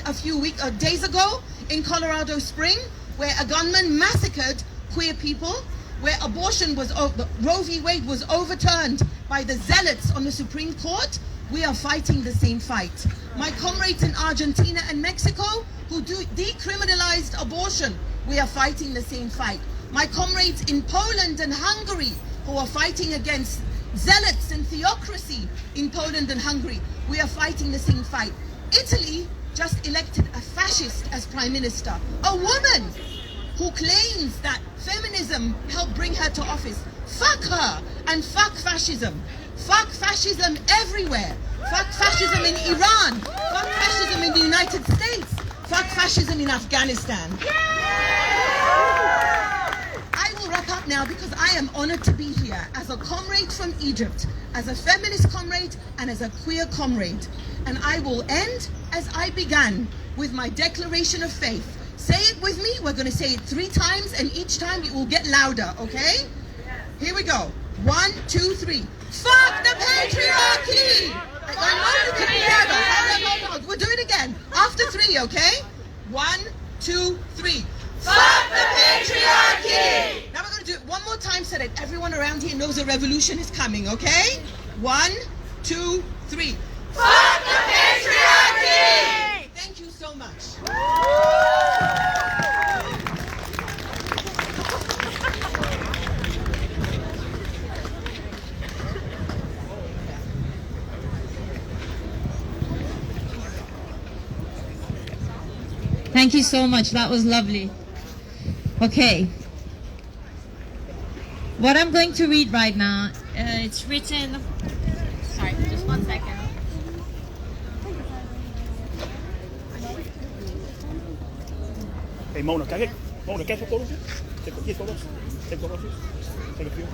days ago in Colorado Spring, where a gunman massacred queer people, where abortion was, Roe v. Wade was overturned by the zealots on the Supreme Court, we are fighting the same fight. My comrades in Argentina and Mexico who decriminalized abortion, we are fighting the same fight. My comrades in Poland and Hungary who are fighting against zealots and theocracy in Poland and Hungary, we are fighting the same fight. Italy just elected a fascist as prime minister, a woman who claims that feminism helped bring her to office. Fuck her and fuck fascism. Fuck fascism everywhere. Fuck fascism in Iran. Fuck fascism in the United States. Fuck fascism in Afghanistan. I will wrap up now because I am honored to be here as a comrade from Egypt, as a feminist comrade and as a queer comrade. And I will end as I began, with my declaration of faith. Say it with me. We're going to say it 3 times, and each time it will get louder, okay? Here we go. 1, 2, 3. Fuck the patriarchy! I know you can hear us. We'll do it again. After 3, okay? 1, 2, 3. Fuck the patriarchy! Now we're going to do it one more time so that everyone around here knows a revolution is coming, okay? 1, 2, 3. Fuck the patriarchy! Thank you so much. Thank you so much. That was lovely. Okay. What I'm going to read right now, it's written... Sorry, just 1 second. Hey, Mona, can I get photos? Take photos. Take photos. Take a few.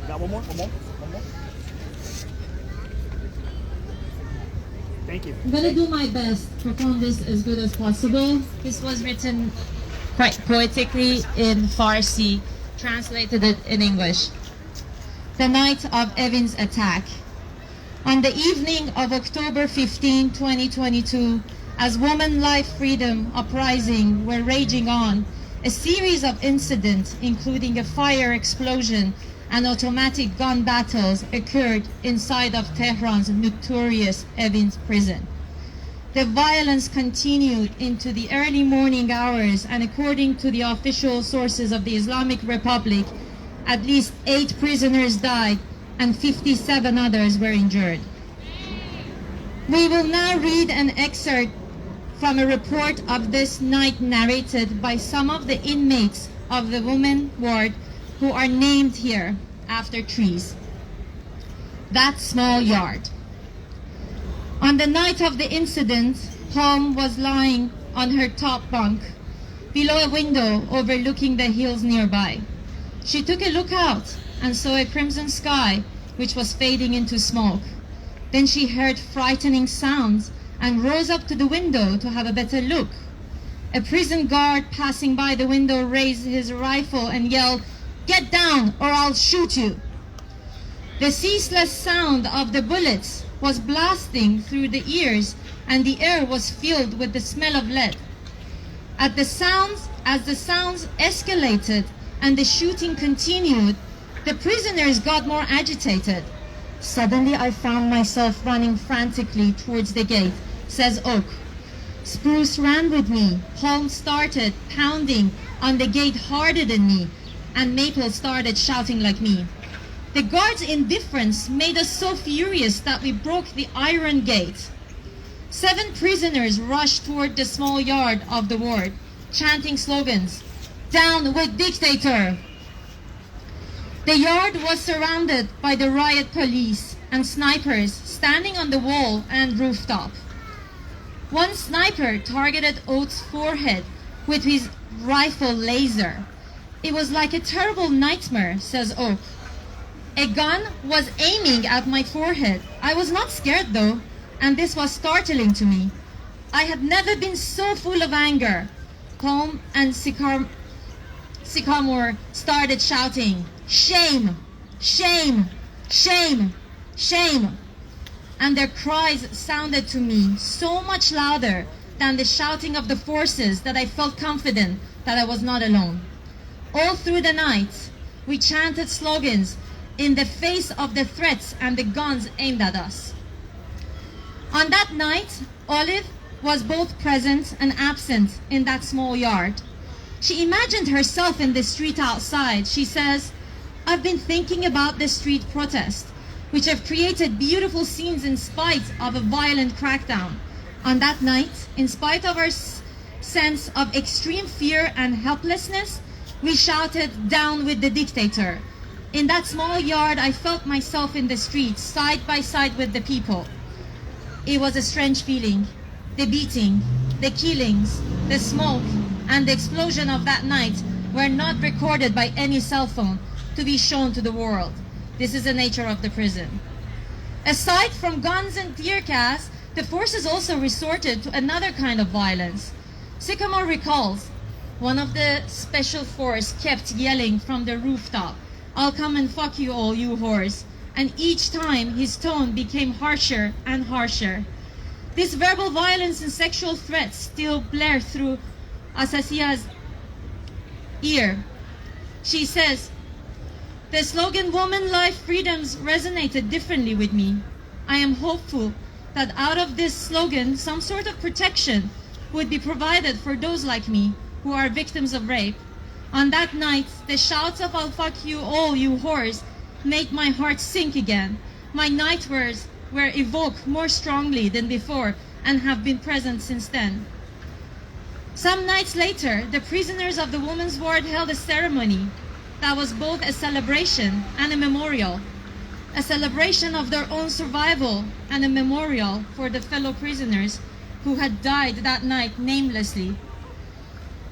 Got one more? Thank you. I'm gonna do my best to perform this as good as possible. This was written quite poetically in Farsi, translated it in English. the night of Evin's attack. On the evening of October 15, 2022, as women life freedom uprising were raging on, a series of incidents, including a fire explosion and automatic gun battles, occurred inside of Tehran's notorious Evin's prison. The violence continued into the early morning hours, and according to the official sources of the Islamic Republic, at least 8 prisoners died and 57 others were injured. We will now read an excerpt from a report of this night narrated by some of the inmates of the women ward who are named here after trees. That small yard. On the night of the incident, Hom was lying on her top bunk below a window overlooking the hills nearby. She took a look out and saw a crimson sky which was fading into smoke. Then she heard frightening sounds and rose up to the window to have a better look. A prison guard passing by the window raised his rifle and yelled, "Get down or I'll shoot you." The ceaseless sound of the bullets was blasting through the ears, and the air was filled with the smell of lead. As the sounds escalated and the shooting continued, the prisoners got more agitated. "Suddenly I found myself running frantically towards the gate," says Oak. Spruce ran with me. Holmes started pounding on the gate harder than me, and Maple started shouting like me. The guards' indifference made us so furious that we broke the iron gate. 7 prisoners rushed toward the small yard of the ward, chanting slogans, "Down with dictator!" The yard was surrounded by the riot police and snipers standing on the wall and rooftop. One sniper targeted Oates' forehead with his rifle laser. "It was like a terrible nightmare," says Oak. A gun was aiming at my forehead. I was not scared though, and this was startling to me. I had never been so full of anger. Hom and Sycamore started shouting, "Shame! Shame! Shame! Shame!" And their cries sounded to me so much louder than the shouting of the forces that I felt confident that I was not alone. All through the night, we chanted slogans in the face of the threats and the guns aimed at us. On that night, Olive was both present and absent in that small yard. She imagined herself in the street outside. She says, "I've been thinking about the street protest, which have created beautiful scenes in spite of a violent crackdown. On that night, in spite of our sense of extreme fear and helplessness, we shouted, 'Down with the dictator.' In that small yard, I felt myself in the streets, side by side with the people. It was a strange feeling. The beating, the killings, the smoke, and the explosion of that night were not recorded by any cell phone to be shown to the world. This is the nature of the prison." Aside from guns and tear gas, the forces also resorted to another kind of violence. Sycamore recalls, one of the special force kept yelling from the rooftop, "I'll come and fuck you all, you whores." And each time his tone became harsher and harsher. This verbal violence and sexual threats still blare through Asasia's ear. She says, "The slogan Woman Life Freedoms resonated differently with me. I am hopeful that out of this slogan, some sort of protection would be provided for those like me who are victims of rape. On that night, the shouts of 'I'll fuck you all, you whores' made my heart sink again. My nightmares were evoked more strongly than before and have been present since then." Some nights later, the prisoners of the women's ward held a ceremony that was both a celebration and a memorial. A celebration of their own survival and a memorial for the fellow prisoners who had died that night namelessly.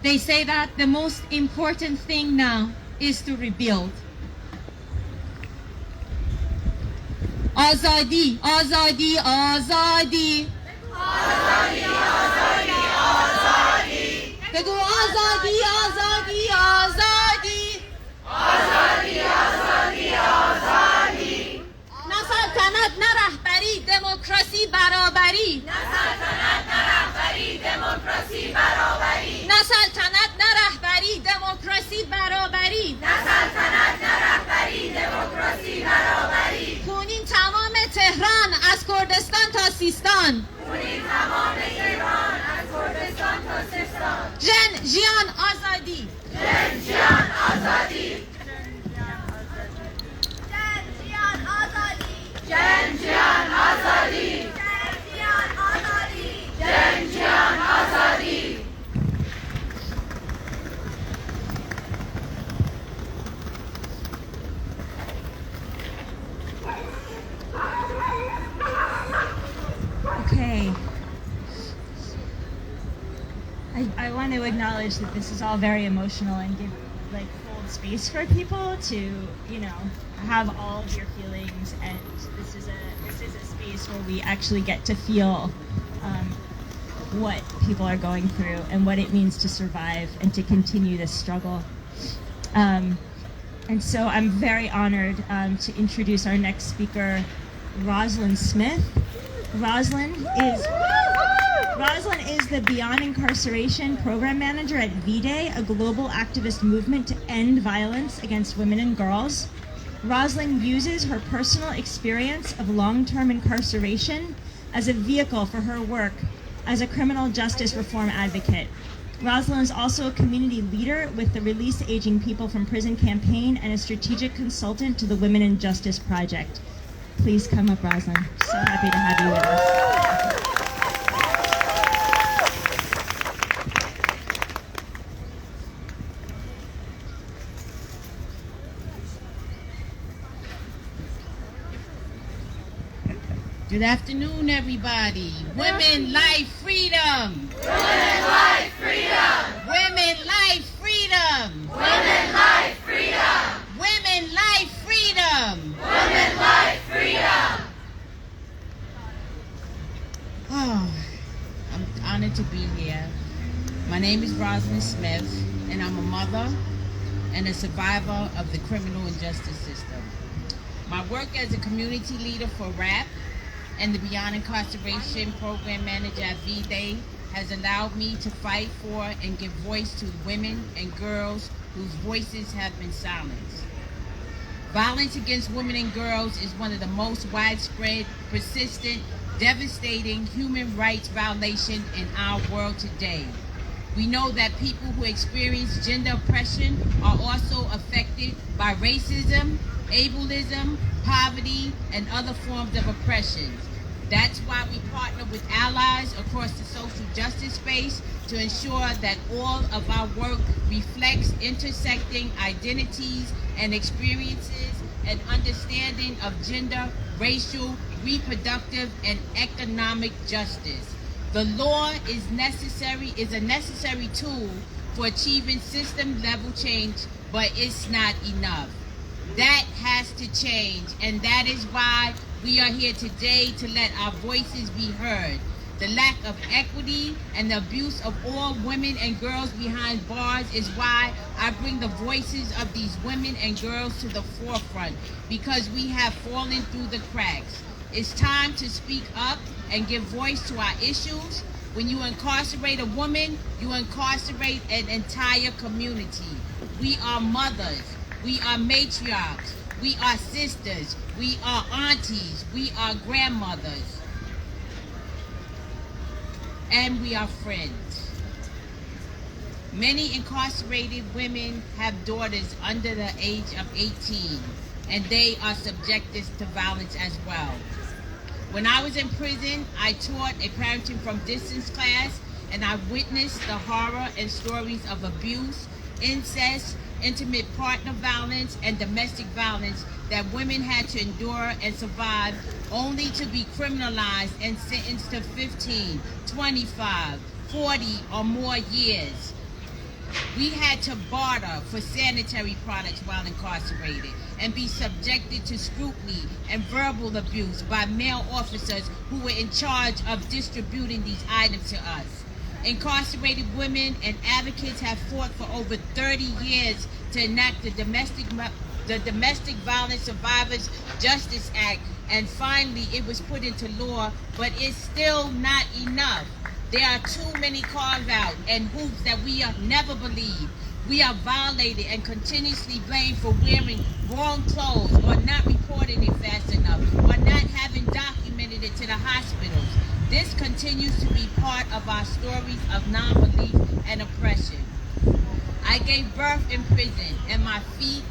They say that the most important thing now is to rebuild. Azadi, azadi, azadi. Azadi, azadi, azadi. بگو آزادی آزادی آزادی. آزادی آزادی آزادی. سلطنت نه رهبری دموکراسی برابری نه سلطنت نه رهبری دموکراسی برابری نه سلطنت نه رهبری دموکراسی برابری نه سلطنت نه رهبری دموکراسی برابری خونین تمام تهران از کردستان تا سیستان خونین تمام ایران از کردستان تا سیستان جن جیان آزادی جن جیان آزادی جن جیان آزادی جن جیان آزادی جن جیان آزادی Okay. I want to acknowledge that this is all very emotional and give hold space for people to, you know, have all of your feelings, and this is a space where we actually get to feel what people are going through and what it means to survive and to continue this struggle. And so I'm very honored to introduce our next speaker, Rosalind Smith. Rosalind is the Beyond Incarceration Program Manager at V-Day, a global activist movement to end violence against women and girls. Rosalind uses her personal experience of long-term incarceration as a vehicle for her work as a criminal justice reform advocate. Rosalind is also a community leader with the Release Aging People from Prison campaign and a strategic consultant to the Women in Justice Project. Please come up, Rosalind. So happy to have you with us. Good afternoon, everybody. Women, life, freedom. Women, life, freedom. Women, life, freedom. Women, life, freedom. Women, life, freedom. Women, life, freedom. Oh, I'm honored to be here. My name is Rosalind Smith, and I'm a mother and a survivor of the criminal and justice system. My work as a community leader for RAP and the Beyond Incarceration Program Manager at V-Day has allowed me to fight for and give voice to women and girls whose voices have been silenced. Violence against women and girls is one of the most widespread, persistent, devastating human rights violation in our world today. We know that people who experience gender oppression are also affected by racism, ableism, poverty, and other forms of oppression. That's why we partner with allies across the social justice space to ensure that all of our work reflects intersecting identities and experiences and understanding of gender, racial, reproductive, and economic justice. The law is a necessary tool for achieving system-level change, but it's not enough. That has to change, and that is why we are here today to let our voices be heard. The lack of equity and the abuse of all women and girls behind bars is why I bring the voices of these women and girls to the forefront, because we have fallen through the cracks. It's time to speak up and give voice to our issues. When you incarcerate a woman, you incarcerate an entire community. We are mothers. We are matriarchs, we are sisters, we are aunties, we are grandmothers, and we are friends. Many incarcerated women have daughters under the age of 18, and they are subjected to violence as well. When I was in prison, I taught a parenting from distance class, and I witnessed the horror and stories of abuse, incest, intimate partner violence, and domestic violence that women had to endure and survive, only to be criminalized and sentenced to 15, 25, 40 or more years. We had to barter for sanitary products while incarcerated and be subjected to scrutiny and verbal abuse by male officers who were in charge of distributing these items to us. Incarcerated women and advocates have fought for over 30 years to enact the Domestic the Domestic Violence Survivors Justice Act, and finally it was put into law, but it's still not enough. There are too many carve-out and hoops that we have never believed. We are violated and continuously blamed for wearing wrong clothes or not reporting it fast enough or not having documented it to the hospitals. This continues to be part of our stories of non-belief and oppression. I gave birth in prison, and my feet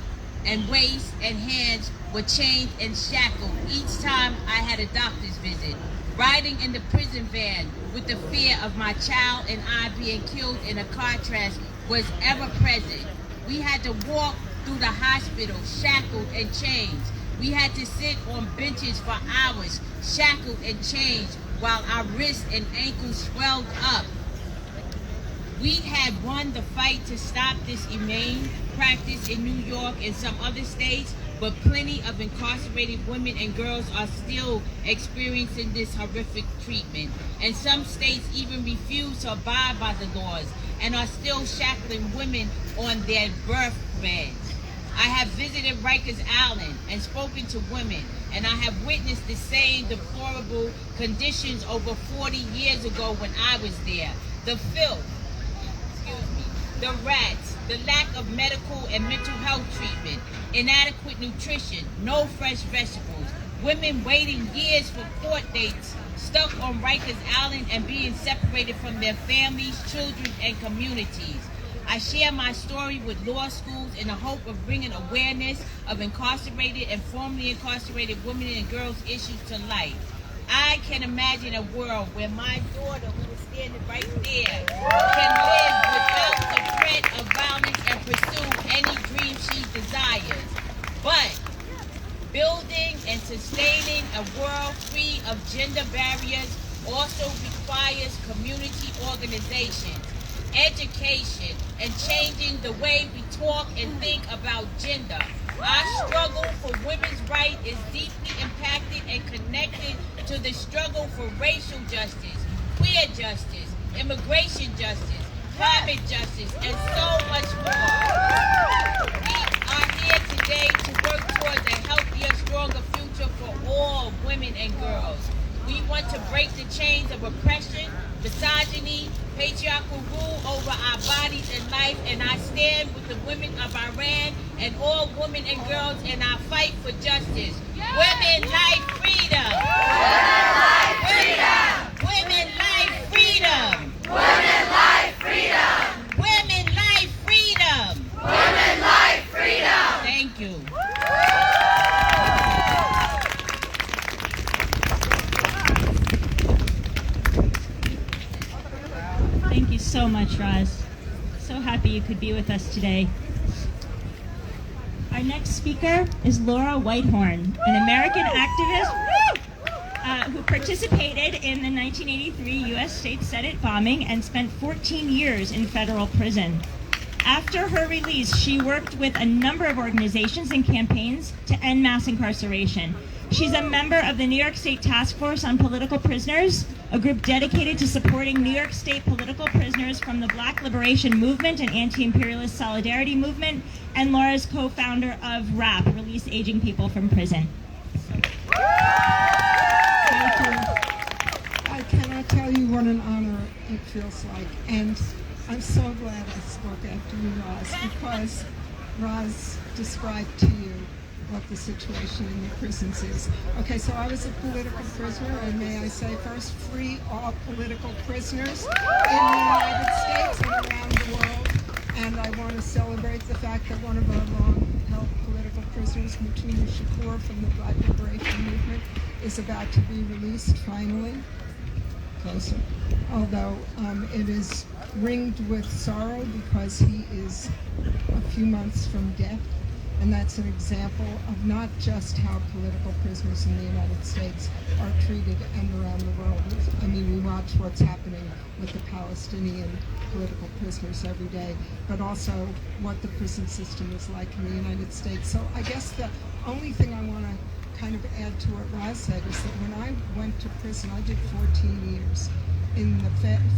and waist and hands were chained and shackled each time I had a doctor's visit. Riding in the prison van with the fear of my child and I being killed in a car crash was ever present. We had to walk through the hospital shackled and chained. We had to sit on benches for hours, shackled and chained, while our wrists and ankles swelled up. We had won the fight to stop this inhumane practice in New York and some other states, but plenty of incarcerated women and girls are still experiencing this horrific treatment. And some states even refuse to abide by the laws and are still shackling women on their birth beds. I have visited Rikers Island and spoken to women, and I have witnessed the same deplorable conditions over 40 years ago when I was there. The filth, the rats, the lack of medical and mental health treatment, inadequate nutrition, no fresh vegetables, women waiting years for court dates, stuck on Rikers Island and being separated from their families, children, and communities. I share my story with law schools in the hope of bringing awareness of incarcerated and formerly incarcerated women and girls' issues to light. I can imagine a world where my daughter, who is standing right there, can live without the threat of violence and pursue any dream she desires. But building and sustaining a world free of gender barriers also requires community organizations, education, and changing the way we talk and think about gender. Our struggle for women's rights is deeply impacted and connected to the struggle for racial justice, queer justice, immigration justice, climate justice, and so much more. We are here today to work towards a healthier, stronger future for all women and girls. We want to break the chains of oppression, misogyny, patriarchal rule over our bodies and life, and I stand with the women of Iran and all women and girls in our fight for justice. Women, life, freedom! Women, life, freedom! Women, life, freedom! Women, life, freedom! Women, life, freedom! Thank you. Thank you so much, Roz. So happy you could be with us today. Our next speaker is Laura Whitehorn, an American activist who participated in the 1983 U.S. State Senate bombing and spent 14 years in federal prison. After her release, she worked with a number of organizations and campaigns to end mass incarceration. She's a member of the New York State Task Force on Political Prisoners, a group dedicated to supporting New York State political prisoners from the Black Liberation Movement and Anti-Imperialist Solidarity Movement, and Laura's co-founder of RAP, Release Aging People from Prison. Thank you. I cannot tell you what an honor it feels like, and I'm so glad I spoke after you, Roz, because Roz described to you what the situation in the prisons is. Okay, so I was a political prisoner, and may I say first, free all political prisoners in the United States and around the world. And I want to celebrate the fact that one of our long-held political prisoners, Mutulu Shakur from the Black Liberation Movement, is about to be released finally. Closer. Although it is ringed with sorrow because he is a few months from death. And that's an example of not just how political prisoners in the United States are treated and around the world. I mean, we watch what's happening with the Palestinian political prisoners every day, but also what the prison system is like in the United States. So I guess the only thing I want to kind of add to what Roz said is that when I went to prison, I did 14 years in the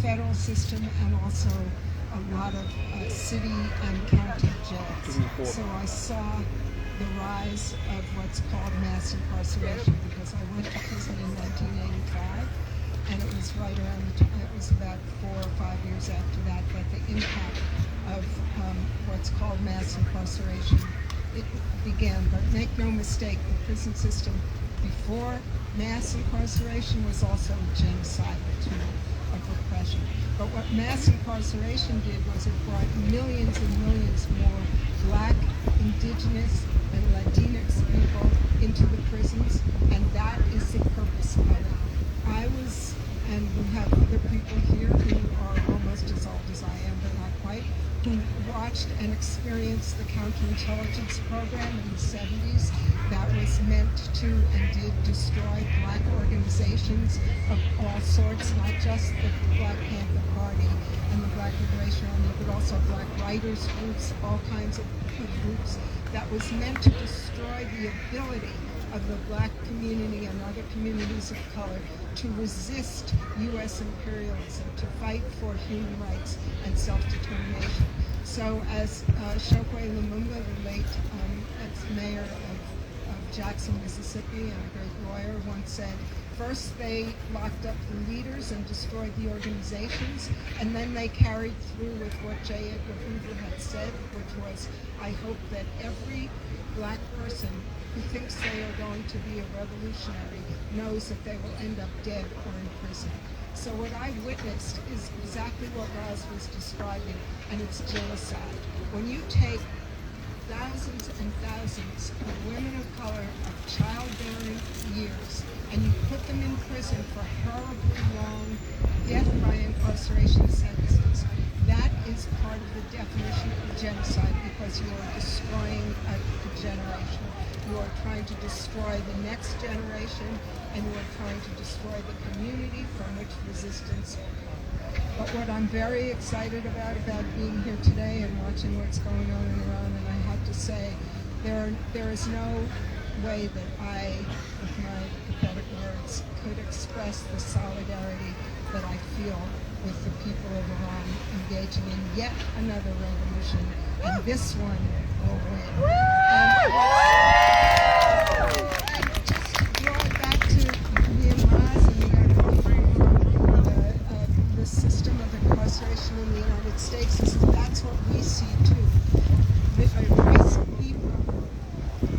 federal system and also a lot of city and county jails. So I saw the rise of what's called mass incarceration, because I went to prison in 1985, and it was right around it was about 4 or 5 years after that the impact of what's called mass incarceration it began. But make no mistake, the prison system before mass incarceration was also a genocidal tool of repression. But what mass incarceration did was it brought millions and millions more Black, Indigenous, and Latinx people into the prisons, and that is the purpose of it. I was, and we have other people here who are almost as old as I am, but not quite, who watched and experienced the counterintelligence program in the 70s that was meant to and did destroy Black organizations of all sorts, not just the Black Panther Party and the Black Liberation Army, but also Black writers groups, all kinds of groups, that was meant to destroy the ability of the Black community and other communities of color to resist U.S. imperialism, to fight for human rights and self-determination. So as Chokwe Lumumba, the late ex-mayor of Jackson, Mississippi, and a great lawyer, once said, first they locked up the leaders and destroyed the organizations, and then they carried through with what J. Edgar Hoover had said, which was, I hope that every Black person who thinks they are going to be a revolutionary knows that they will end up dead or in prison. So what I witnessed is exactly what Roz was describing, and it's genocide. When you take thousands and thousands of women of color of childbearing years, and you put them in prison for horribly long death by incarceration sentences, that is part of the definition of genocide, because you are destroying a generation. You are trying to destroy the next generation, and you are trying to destroy the community from which resistance will come. But what I'm very excited about being here today and watching what's going on in Iran, and I have to say, there is no way that I, with my pathetic words, could express the solidarity that I feel with the people of Iran engaging in yet another revolution, and this one will win. And just to draw it back to Myanmar and the system of incarceration in the United States, that's what we see too. White people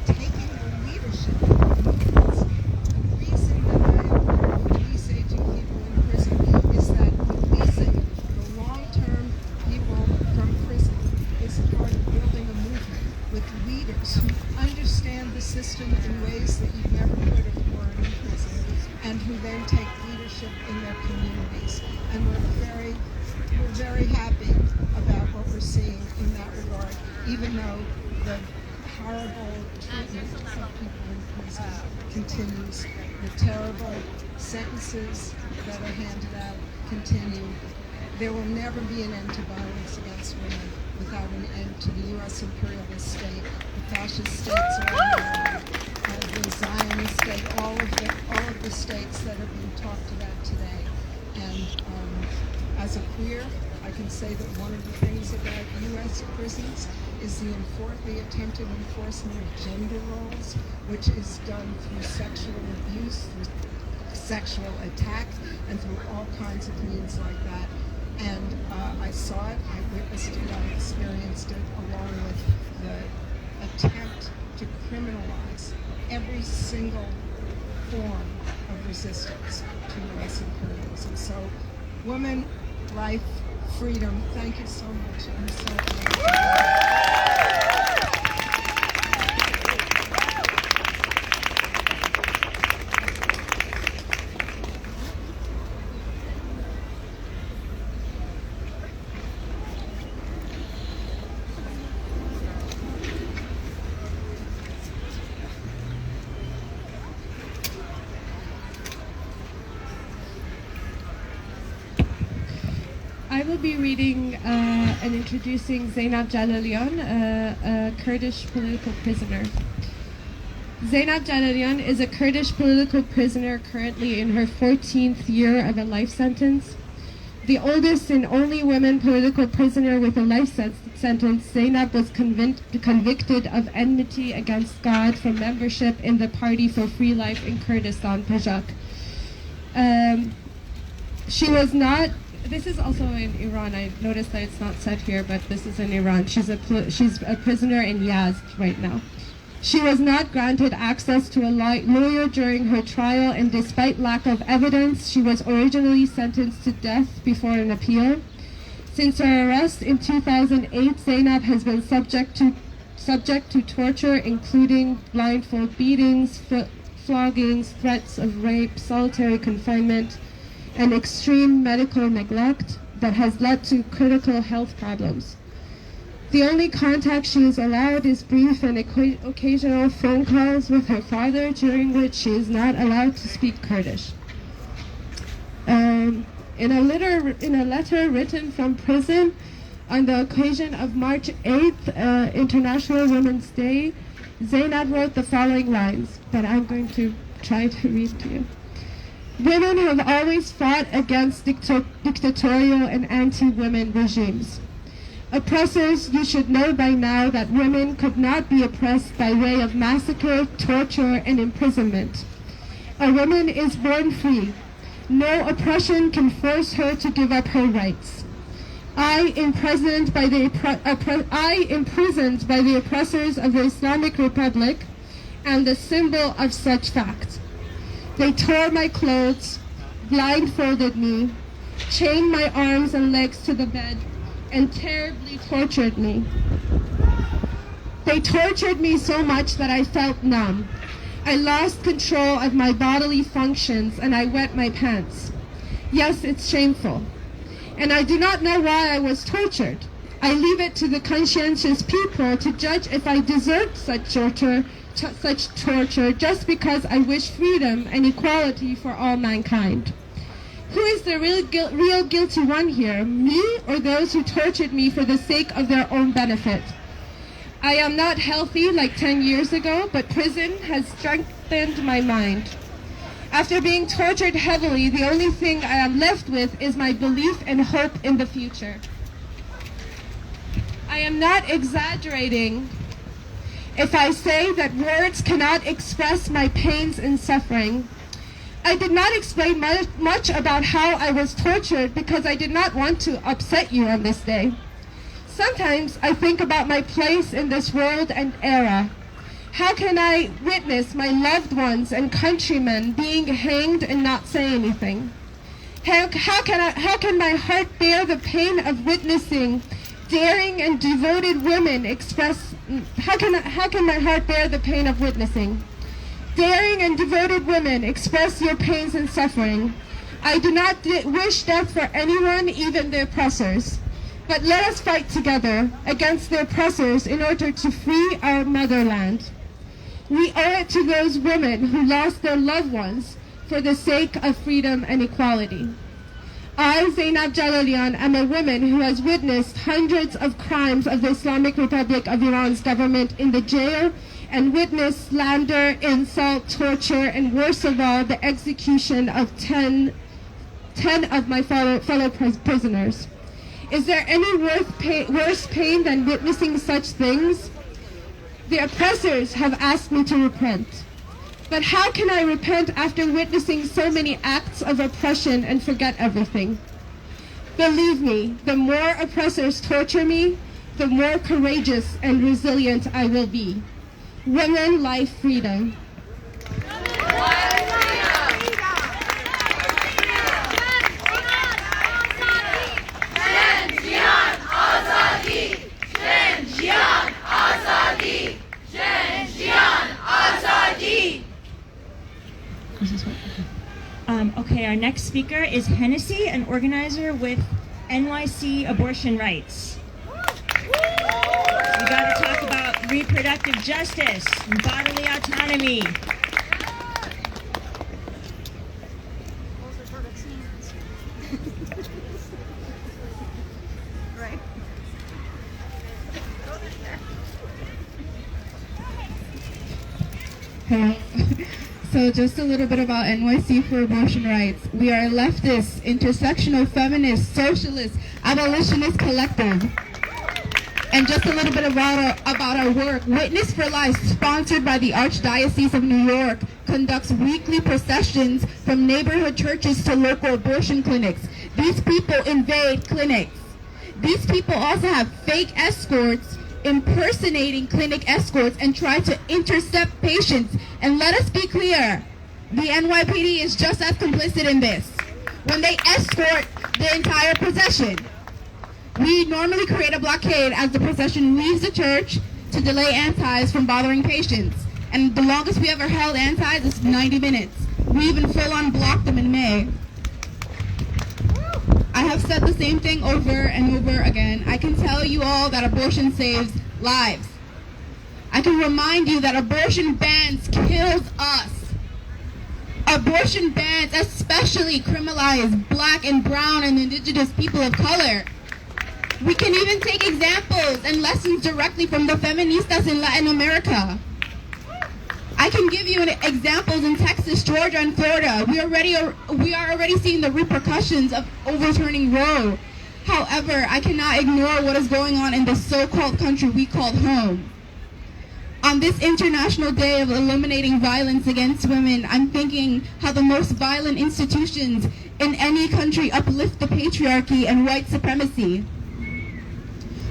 taking the leadership of movements. The reason that I am releasing people in prison is that releasing the long-term people from prison is part of building a movement with leaders who understand the system in ways that you never could if you weren't in prison, and who then take leadership in their communities. And we're very happy about what we're seeing in that regard, even though the horrible treatment of people in prison continues. The terrible sentences that are handed out continue. There will never be an end to violence against women without an end to the U.S. imperialist state, the fascist states around the world, the Zionist state, all of the states that are being talked about today. And as a queer, I can say that one of the things about U.S. prisons is the attempted enforcement of gender roles, which is done through sexual abuse, through sexual attack, and through all kinds of means like that. And I saw it, I witnessed it, I experienced it, along with the attempt to criminalize every single form of resistance to U.S. imperialism. So, women, life, freedom, thank you so much. I'm so grateful. I will be reading and introducing Zeynep Jalalian, a Kurdish political prisoner. Zeynep Jalalian is a Kurdish political prisoner currently in her 14th year of a life sentence. The oldest and only woman political prisoner with a life sentence, Zainab was convicted of enmity against God for membership in the Party for Free Life in Kurdistan, PAJAK. She was not, this is also in Iran, I noticed that it's not said here, but this is in Iran. She's a prisoner in Yazd right now. She was not granted access to a lawyer during her trial, and despite lack of evidence, she was originally sentenced to death before an appeal. Since her arrest in 2008, Zainab has been subject to torture, including blindfold beatings, floggings, threats of rape, solitary confinement, and extreme medical neglect that has led to critical health problems. The only contact she is allowed is brief and occasional phone calls with her father, during which she is not allowed to speak Kurdish. In a letter written from prison on the occasion of March 8th, International Women's Day, Zainab wrote the following lines, that I'm going to try to read to you. Women have always fought against dictatorial and anti-women regimes. Oppressors, you should know by now that women could not be oppressed by way of massacre, torture, and imprisonment. A woman is born free. No oppression can force her to give up her rights. I, imprisoned by the oppressors of the Islamic Republic, am the symbol of such fact. They tore my clothes, blindfolded me, chained my arms and legs to the bed, and terribly tortured me. They tortured me so much that I felt numb. I lost control of my bodily functions and I wet my pants. Yes, it's shameful. And I do not know why I was tortured. I leave it to the conscientious people to judge if I deserved such torture just because I wish freedom and equality for all mankind. Who is the real guilty one here, me or those who tortured me for the sake of their own benefit? I am not healthy like 10 years ago, but prison has strengthened my mind. After being tortured heavily, the only thing I am left with is my belief and hope in the future. I am not exaggerating if I say that words cannot express my pains and suffering. I did not explain much about how I was tortured because I did not want to upset you on this day. Sometimes I think about my place in this world and era. How can I witness my loved ones and countrymen being hanged and not say anything? How can my heart bear the pain of witnessing daring and devoted women express? How can my heart bear the pain of witnessing daring and devoted women express your pains and suffering? I do not wish death for anyone, even the oppressors. But let us fight together against the oppressors in order to free our motherland. We owe it to those women who lost their loved ones for the sake of freedom and equality. I, Zainab Jalalian, am a woman who has witnessed hundreds of crimes of the Islamic Republic of Iran's government in the jail and witnessed slander, insult, torture, and worst of all, the execution of 10 of my fellow prisoners. Is there any worse pain than witnessing such things? The oppressors have asked me to repent. But how can I repent after witnessing so many acts of oppression and forget everything? Believe me, the more oppressors torture me, the more courageous and resilient I will be. Women, life, freedom. Okay, our next speaker is Hennessy, an organizer with NYC Abortion Rights. We got to talk about reproductive justice and bodily autonomy. Hello. So just a little bit about NYC for Abortion Rights. We are a leftist, intersectional, feminist, socialist, abolitionist collective. And just a little bit about our work. Witness for Life, sponsored by the Archdiocese of New York, conducts weekly processions from neighborhood churches to local abortion clinics. These people invade clinics. These people also have fake escorts, impersonating clinic escorts, and try to intercept patients. And let us be clear, the NYPD is just as complicit in this when they escort the entire procession. We normally create a blockade as the procession leaves the church to delay antis from bothering patients. And the longest we ever held antis is 90 minutes. We even full-on blocked them in May. I have said the same thing over and over again. I can tell you all that abortion saves lives. I can remind you that abortion bans kills us. Abortion bans especially criminalize Black and brown and indigenous people of color. We can even take examples and lessons directly from the feministas in Latin America. I can give you examples in Texas, Georgia, and Florida. We are already seeing the repercussions of overturning Roe. However, I cannot ignore what is going on in the so-called country we call home. On this International Day of Eliminating Violence Against Women, I'm thinking how the most violent institutions in any country uplift the patriarchy and white supremacy.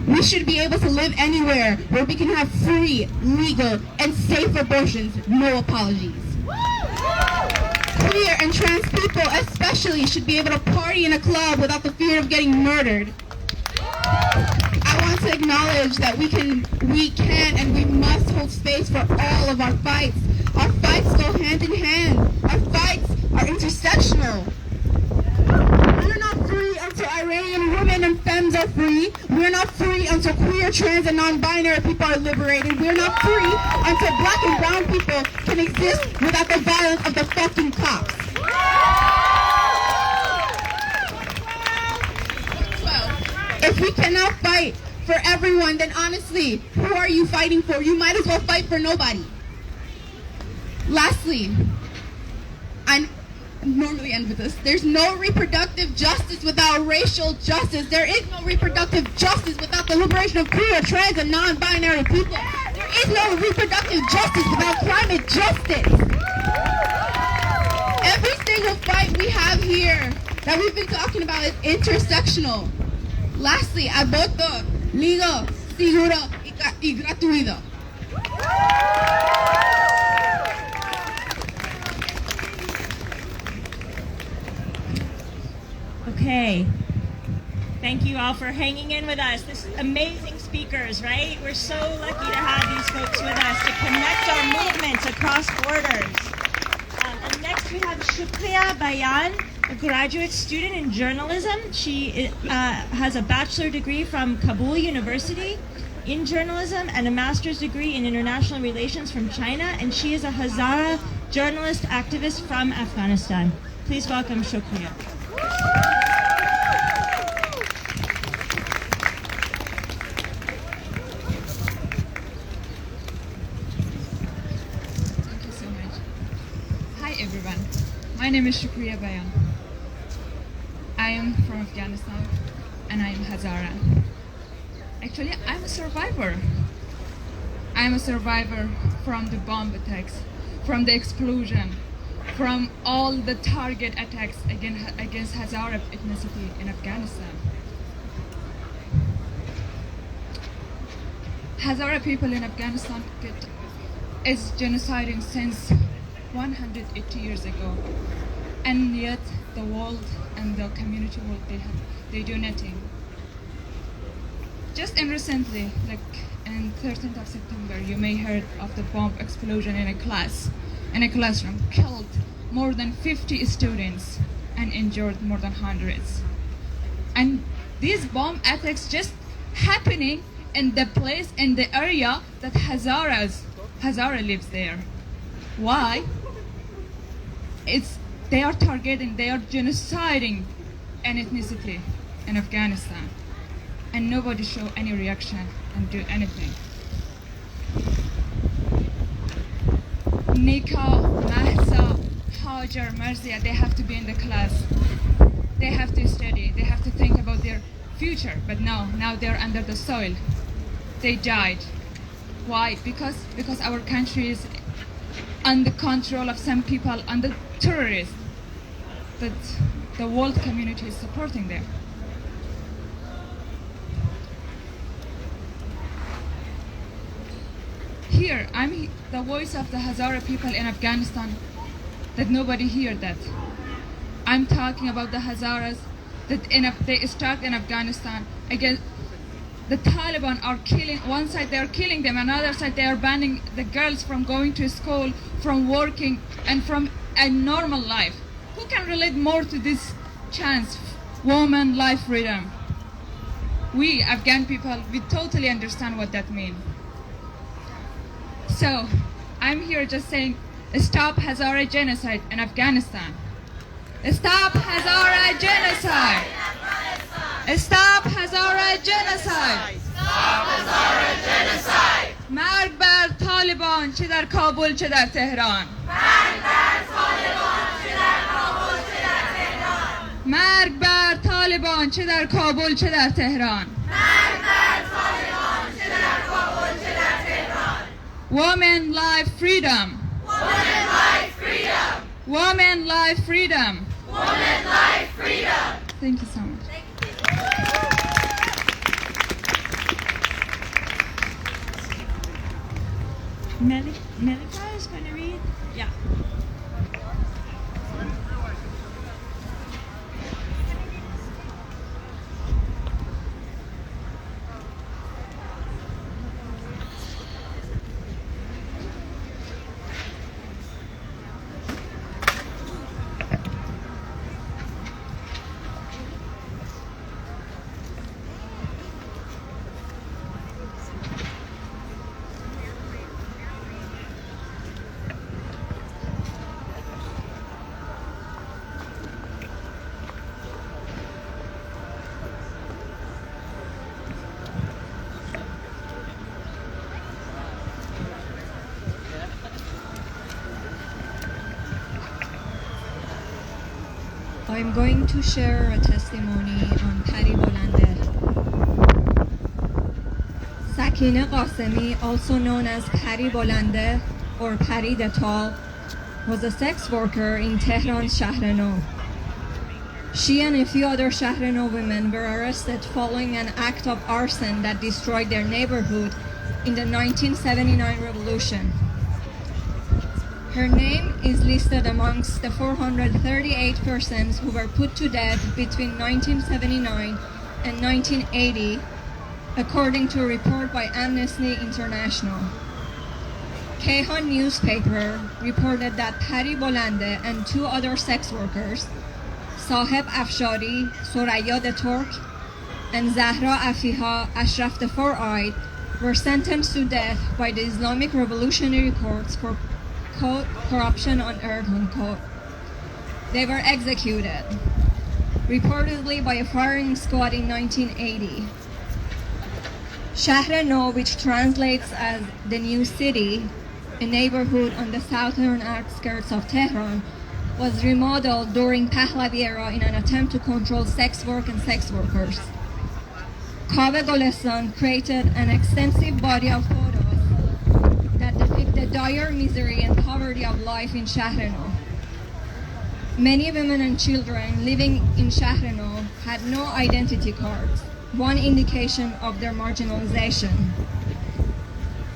We should be able to live anywhere where we can have free, legal, and safe abortions, no apologies. Queer and trans people especially should be able to party in a club without the fear of getting murdered. I want to acknowledge that we can and we must hold space for all of our fights. Our fights go hand in hand. Our fights are intersectional. We're not free until Iranian women and femmes are free. We're not free until queer, trans, and non-binary people are liberated. We're not free until Black and brown people can exist without the violence of the fucking cops. If we cannot fight for everyone, then honestly, who are you fighting for? You might as well fight for nobody. Lastly, I normally end with this. There's no reproductive justice without racial justice. There is no reproductive justice without the liberation of queer, trans, and non-binary people. There is no reproductive justice without climate justice. Every single fight we have here that we've been talking about is intersectional. Lastly, aborto, legal, seguro, y gratuito. Okay. Thank you all for hanging in with us. This is amazing speakers, right? We're so lucky to have these folks with us to connect our movements across borders. And next we have Shukriya Bayan, a graduate student in journalism. She has a bachelor degree from Kabul University in journalism and a master's degree in international relations from China. And she is a Hazara journalist activist from Afghanistan. Please welcome Shukriya. Everyone. My name is Shukriya Bayan. I am from Afghanistan and I am Hazara. Actually, I'm a survivor. I am a survivor from the bomb attacks, from the explosion, from all the target attacks against Hazara ethnicity in Afghanistan. Hazara people in Afghanistan is genociding since 180 years ago, and yet the world and the community world, they do nothing. Just in recently, like in 13th of September, you may heard of the bomb explosion in a classroom, killed more than 50 students and injured more than hundreds. And these bomb attacks just happening in the place, in the area that Hazara lives there. Why? They are targeting, they are genociding an ethnicity in Afghanistan, and nobody show any reaction and do anything. Nika, Mahsa, Hajar, Marzia, they have to be in the class. They have to study, they have to think about their future, but now they're under the soil. they died. Why? Because our country is under control of some people, under terrorists, that the world community is supporting them. Here, I'm the voice of the Hazara people in Afghanistan, that nobody hears that. I'm talking about the Hazaras that they start in Afghanistan against the Taliban are killing. One side they are killing them, another side they are banning the girls from going to school, from working, and from a normal life. Who can relate more to this chance, woman, life, freedom? We Afghan people, we totally understand what that means. So, I'm here just saying, stop Hazara genocide in Afghanistan. Stop Hazara genocide! Stop Hazara genocide! Stop Hazara genocide! مرگ بر طالبان چه در کابل چه در تهران. مرگ بر طالبان چه در کابل چه در تهران. مرگ بر طالبان چه در کابل چه در تهران. مرگ بر طالبان چه در کابل چه در تهران. Women, life, freedom. Women, life, freedom. Women, life, freedom. Women, life, freedom. Thank you so much. Melika is going to read? Yeah. I'm going to share a testimony on Pari Bolande. Sakine Qasemi, also known as Pari Bolande or Pari the Tall, was a sex worker in Tehran's Shahreno. She and a few other Shahreno women were arrested following an act of arson that destroyed their neighborhood in the 1979 revolution. Her name is listed amongst the 438 persons who were put to death between 1979 and 1980, according to a report by Amnesty International. Kayhan newspaper reported that Pari Bolande and two other sex workers, Saheb Afshari, Soraya the Turk, and Zahra Afiha Ashraf the Four-Eyed, were sentenced to death by the Islamic Revolutionary Courts for corruption on Erdogan Code. They were executed, reportedly by a firing squad in 1980. Shahreno, which translates as the new city, a neighborhood on the southern outskirts of Tehran, was remodeled during Pahlavi era in an attempt to control sex work and sex workers. Kaveh Golestan created an extensive body of photos that depict the dire misery and poverty of life in Shahreno. Many women and children living in Shahreno had no identity cards, one indication of their marginalization.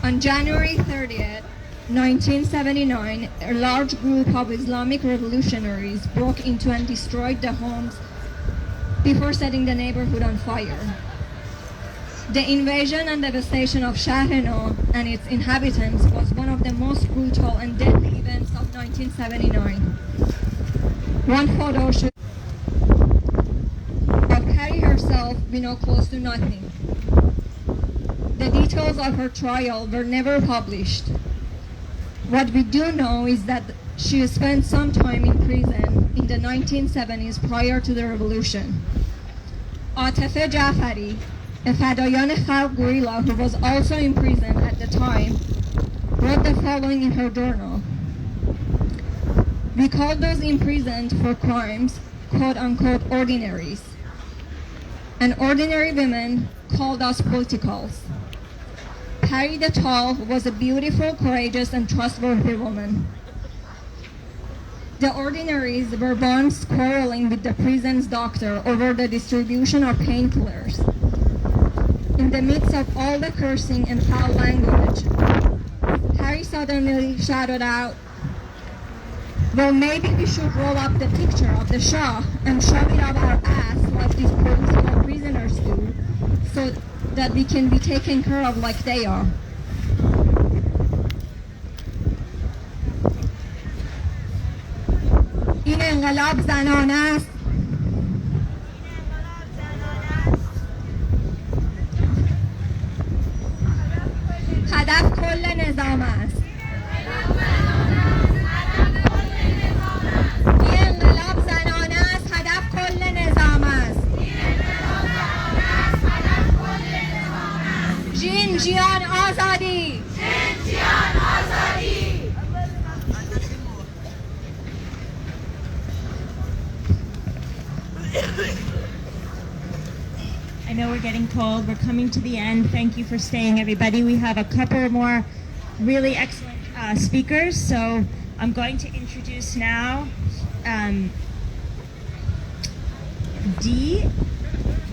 On January 30th, 1979, a large group of Islamic revolutionaries broke into and destroyed the homes before setting the neighborhood on fire. The invasion and devastation of Shahreno and its inhabitants was one of the most brutal and deadly events of 1979. One photo shows of Pari herself, we know close to nothing. The details of her trial were never published. What we do know is that she spent some time in prison in the 1970s prior to the revolution. Atefe Jafari, a Fadayan Khalq guerrilla who was also in prison at the time, wrote the following in her journal. We call those imprisoned for crimes, quote-unquote, ordinaries. And ordinary women called us politicals. Pari the Tall was a beautiful, courageous, and trustworthy woman. The ordinaries were once quarreling with the prison's doctor over the distribution of painkillers. In the midst of all the cursing and foul language, Pari suddenly shouted out, "Well, maybe we should roll up the picture of the Shah and shove it up our ass like these political prisoners do, so that we can be taken care of like they are." این انقلاب زنانه است. هدف کل نظام است. این انقلاب زنانه است. هدف کل نظام است. جین جیان آزادی. جین جیان آزادی. I know we're getting cold. We're coming to the end. Thank you for staying, everybody. We have a couple more really excellent speakers. So I'm going to introduce now Dee.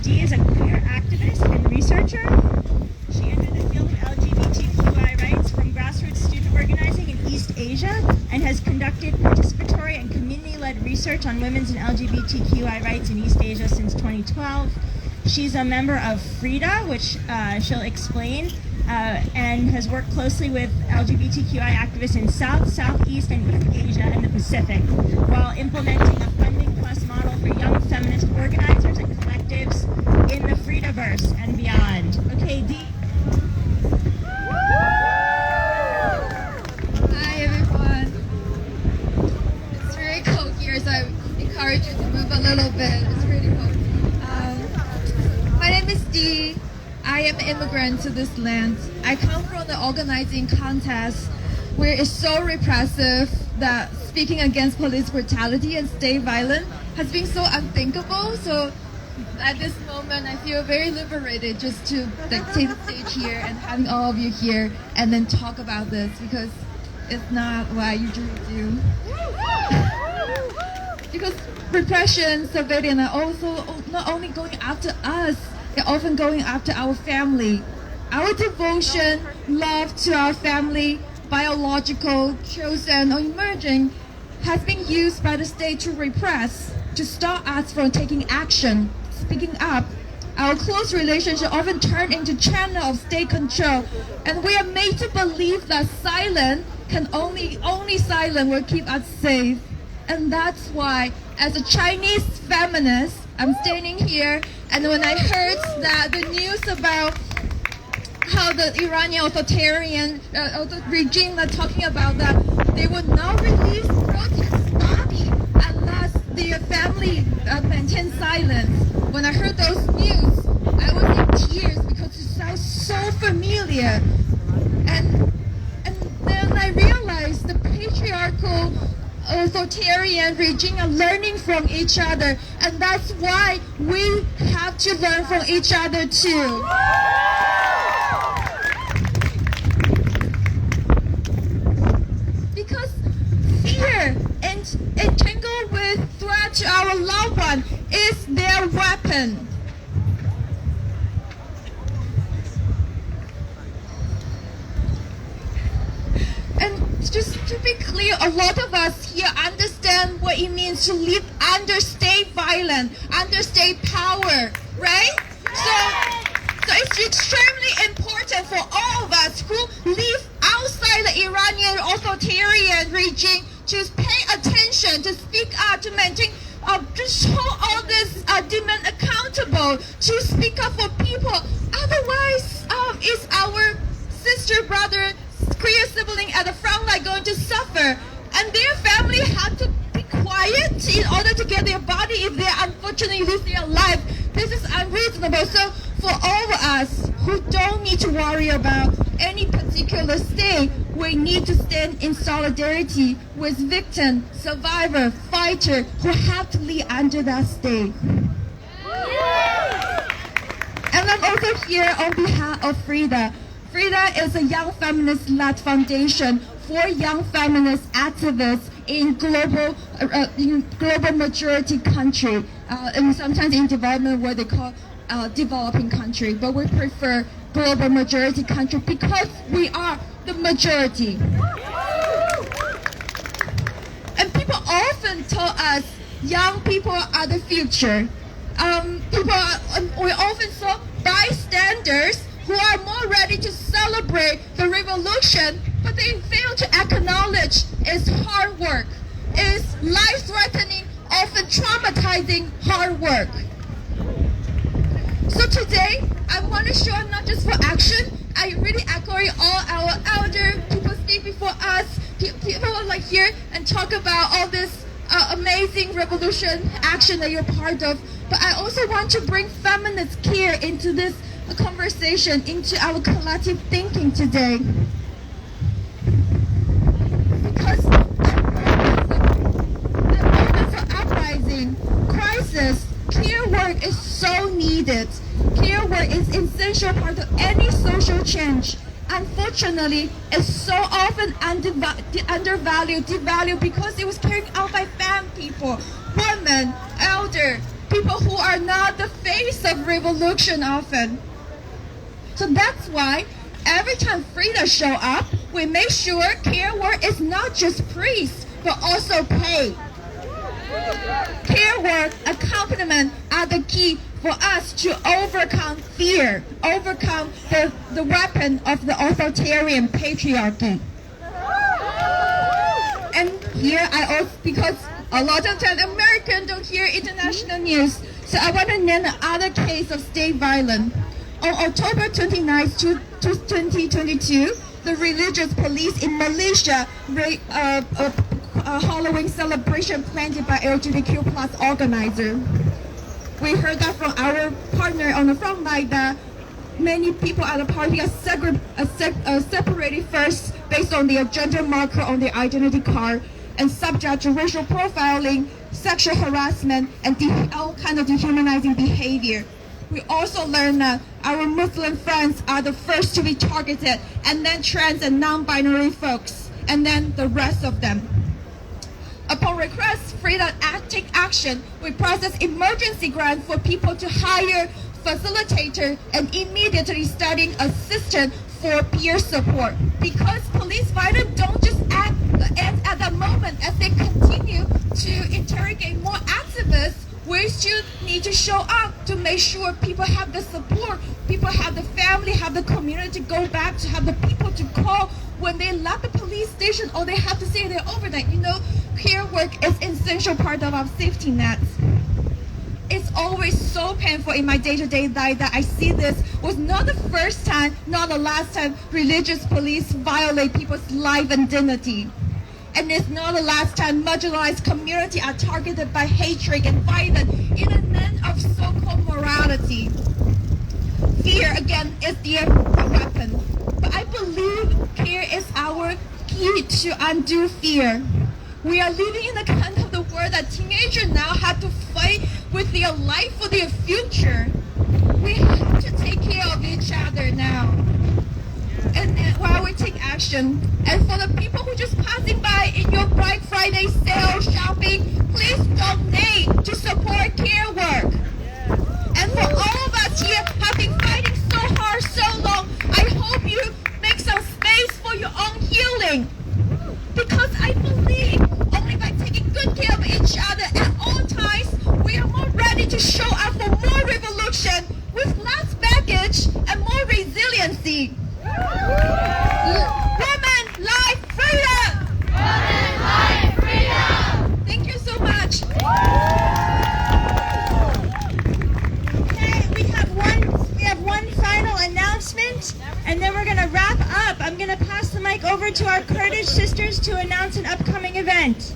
Dee is a queer activist and researcher. She entered the field of LGBTQI rights from grassroots student organizing in East Asia and has conducted participatory and community-led research on women's and LGBTQI rights in East Asia since 2012. She's a member of FRIDA, which she'll explain, and has worked closely with LGBTQI activists in South, Southeast, and East Asia and the Pacific, while implementing a Funding Plus model for young feminist organizers and collectives in the FRIDAverse and beyond. Okay, Dee. Hi everyone. It's very cold here, so I encourage you to move a little bit. It's pretty cold. My name is Dee. I am an immigrant to this land. I come from the organizing context where it's so repressive that speaking against police brutality and state violence has been so unthinkable. So at this moment, I feel very liberated just to take the stage here and having all of you here and then talk about this, because it's not what I usually do. Because repression, surveillance are also not only going after us, they're often going after our family. Our devotion, love to our family, biological, chosen, or emerging, has been used by the state to repress, to stop us from taking action, speaking up. Our close relationship often turn into channel of state control, and we are made to believe that silence can only silence will keep us safe. And that's why, as a Chinese feminist, I'm standing here, and when I heard that the news about how the Iranian authoritarian regime are talking about that they would not release protest body unless their family maintain silence. When I heard those news, I was in tears because it sounds so familiar. And then I realized the patriarchal authoritarian regime are learning from each other, and that's why we have to learn from each other too. Because fear and entangled with threat to our loved one is their weapon. And just to be clear, a lot of us here understand what it means to live under state violence, under state power, right? So it's extremely important for all of us who live outside the Iranian authoritarian regime to pay attention, to speak up, to maintain, to hold all this demand accountable, to speak up for people. Otherwise, it's our sister, brother, queer sibling at the front line going to suffer, and their family have to be quiet in order to get their body if they unfortunately lose their life. This is unreasonable. So for all of us who don't need to worry about any particular state, we need to stand in solidarity with victim, survivor, fighter who have to live under that state. And I'm also here on behalf of FRIDA. Frida is a young feminist-led foundation for young feminist activists in global majority country, and sometimes in development where they call developing country, but we prefer global majority country because we are the majority. And people often tell us young people are the future. We often saw bystanders who are more ready to celebrate the revolution, but they fail to acknowledge its hard work, its life-threatening, often traumatizing hard work. So today, I want to show up not just for action. I really encourage all our elder people speak before us, people like here and talk about all this amazing revolution action that you're part of. But I also want to bring feminist care into this conversation, into our collective thinking today. Because at moments of uprising, crisis, care work is so needed. Care work is essential part of any social change. Unfortunately, it's so often undervalued, devalued because it was carried out by femme people, women, elder, people who are not the face of revolution often. So that's why every time Frida show up, we make sure care work is not just praised, but also paid. Care work, accompaniment are the key for us to overcome fear, overcome the weapon of the authoritarian patriarchy. And here I also, because a lot of times Americans don't hear international news, so I want to name another case of state violence. On October 29, 2022, the religious police in Malaysia a Halloween celebration planned by LGBTQ plus organizer. We heard that from our partner on the front line that many people at the party are separated first based on their gender marker on their identity card and subject to racial profiling, sexual harassment, and all kind of dehumanizing behavior. We also learned that our Muslim friends are the first to be targeted, and then trans and non-binary folks, and then the rest of them. Upon request, Frida take action. We process emergency grant for people to hire facilitator and immediately starting assistant for peer support. Because police violence don't just end at the moment as they continue to interrogate more activists. We still need to show up to make sure people have the support, people have the family, have the community to go back, to have the people to call when they left the police station or they have to stay there overnight. You know, care work is an essential part of our safety nets. It's always so painful in my day-to-day life that I see this was not the first time, not the last time religious police violate people's life and dignity. And it's not the last time marginalized communities are targeted by hatred and violence in the name of so-called morality. Fear, again, is the weapon. But I believe care is our key to undo fear. We are living in a kind of the world that teenagers now have to fight with their life for their future. We have to take care of each other now. And while we take action, and for the people who just passing by in your Black Friday sale shopping, please donate to support care work. And for all of us here have been fighting so hard, so long, I hope you make some space for your own healing. Because I believe only by taking good care of each other at all times, we are more ready to show up for more revolution with less baggage and more resiliency. Women, life, freedom! Women, life, freedom! Thank you so much. Okay, we have one final announcement, and then we're going to wrap up. I'm going to pass the mic over to our Kurdish sisters to announce an upcoming event.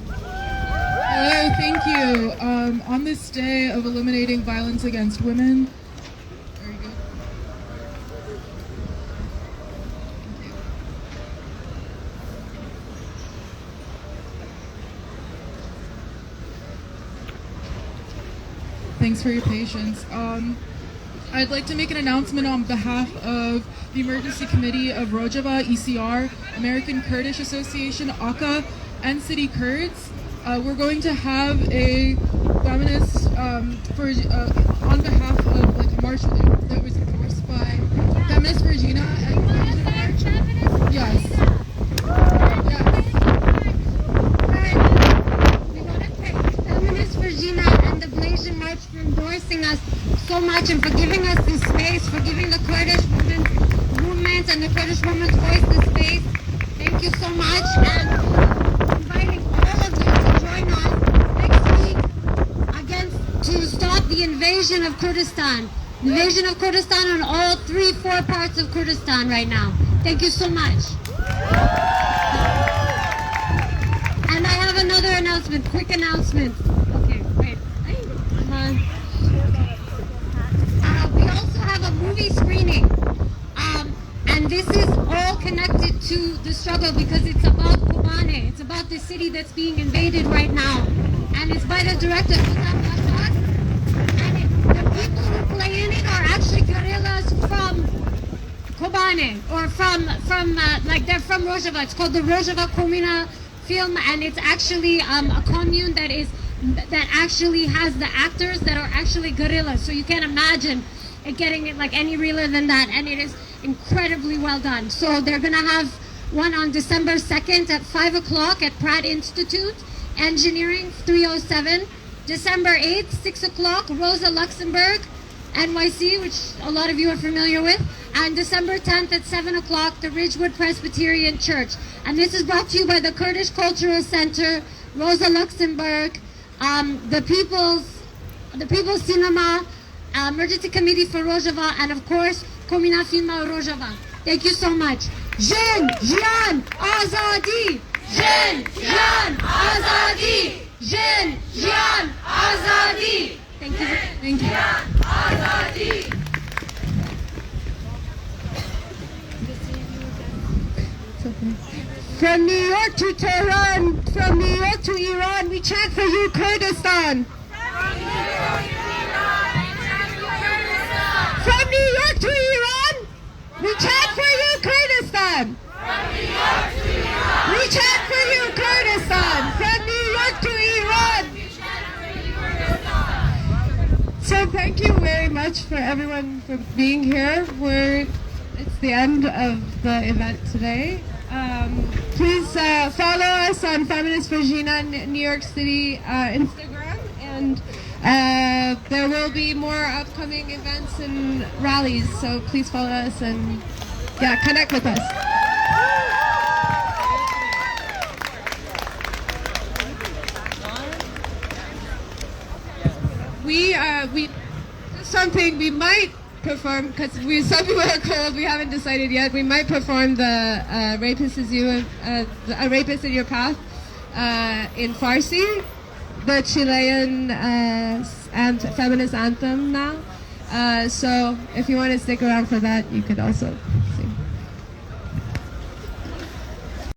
Hello, thank you. On this day of eliminating violence against women, very good. Thanks for your patience. I'd like to make an announcement on behalf of the Emergency Committee of Rojava, ECR, American Kurdish Association, AKA, and City Kurds. We're going to have a feminist on behalf of like a march that was endorsed by Feminist Regina and yes. Feminist Regina and the Blasian March for endorsing us so much and for giving us this space, for giving the Kurdish women's movement and the Kurdish women's voice this space. Thank you so much, and inviting all of you to join us next week to stop the invasion of Kurdistan. The invasion of Kurdistan on all 3-4 parts of Kurdistan right now. Thank you so much. And I have another announcement, quick announcement. Okay, wait. We also have a movie screening. And this is all connected to the struggle because it's about Kobane. It's about the city that's being invaded right now. And it's by the director, Hosam Ashad. And the people who play in it are actually guerrillas from Kobane, or like they're from Rojava. It's called the Rojava Komuna film, and it's actually a commune that actually has the actors that are actually guerrillas. So you can't imagine it getting it like any realer than that, and it is incredibly well done. So they're gonna have one on December 2nd at 5 o'clock at Pratt Institute, Engineering 307. December 8th, 6 o'clock, Rosa Luxemburg, NYC, which a lot of you are familiar with. And December 10th at 7 o'clock, the Ridgewood Presbyterian Church. And this is brought to you by the Kurdish Cultural Center, Rosa Luxemburg, the People's Cinema, Emergency Committee for Rojava, and of course, Komina Filma Rojava. Thank you so much. Jen, Jian, Azadi! Jen, Jian, Azadi! Jen, Jian, Azadi! Thank you. Thank you. Azadi! From New York to Tehran, from New York to Iran, we chant for you, Kurdistan. From New York to Iran, we chant for you, Kurdistan. From New York to Iran, we chant for you, Kurdistan. From New York to Iran, we chant for you, Kurdistan. So thank you very much for everyone for being here. It's the end of the event today. Please follow us on Feminist Regina New York City Instagram, and there will be more upcoming events and rallies, so please follow us and connect with us. We something we might perform, because some people are cold, we haven't decided yet. We might perform the Rapist is You, A Rapist in Your Path in Farsi, the Chilean feminist anthem now. So if you want to stick around for that, you could also sing.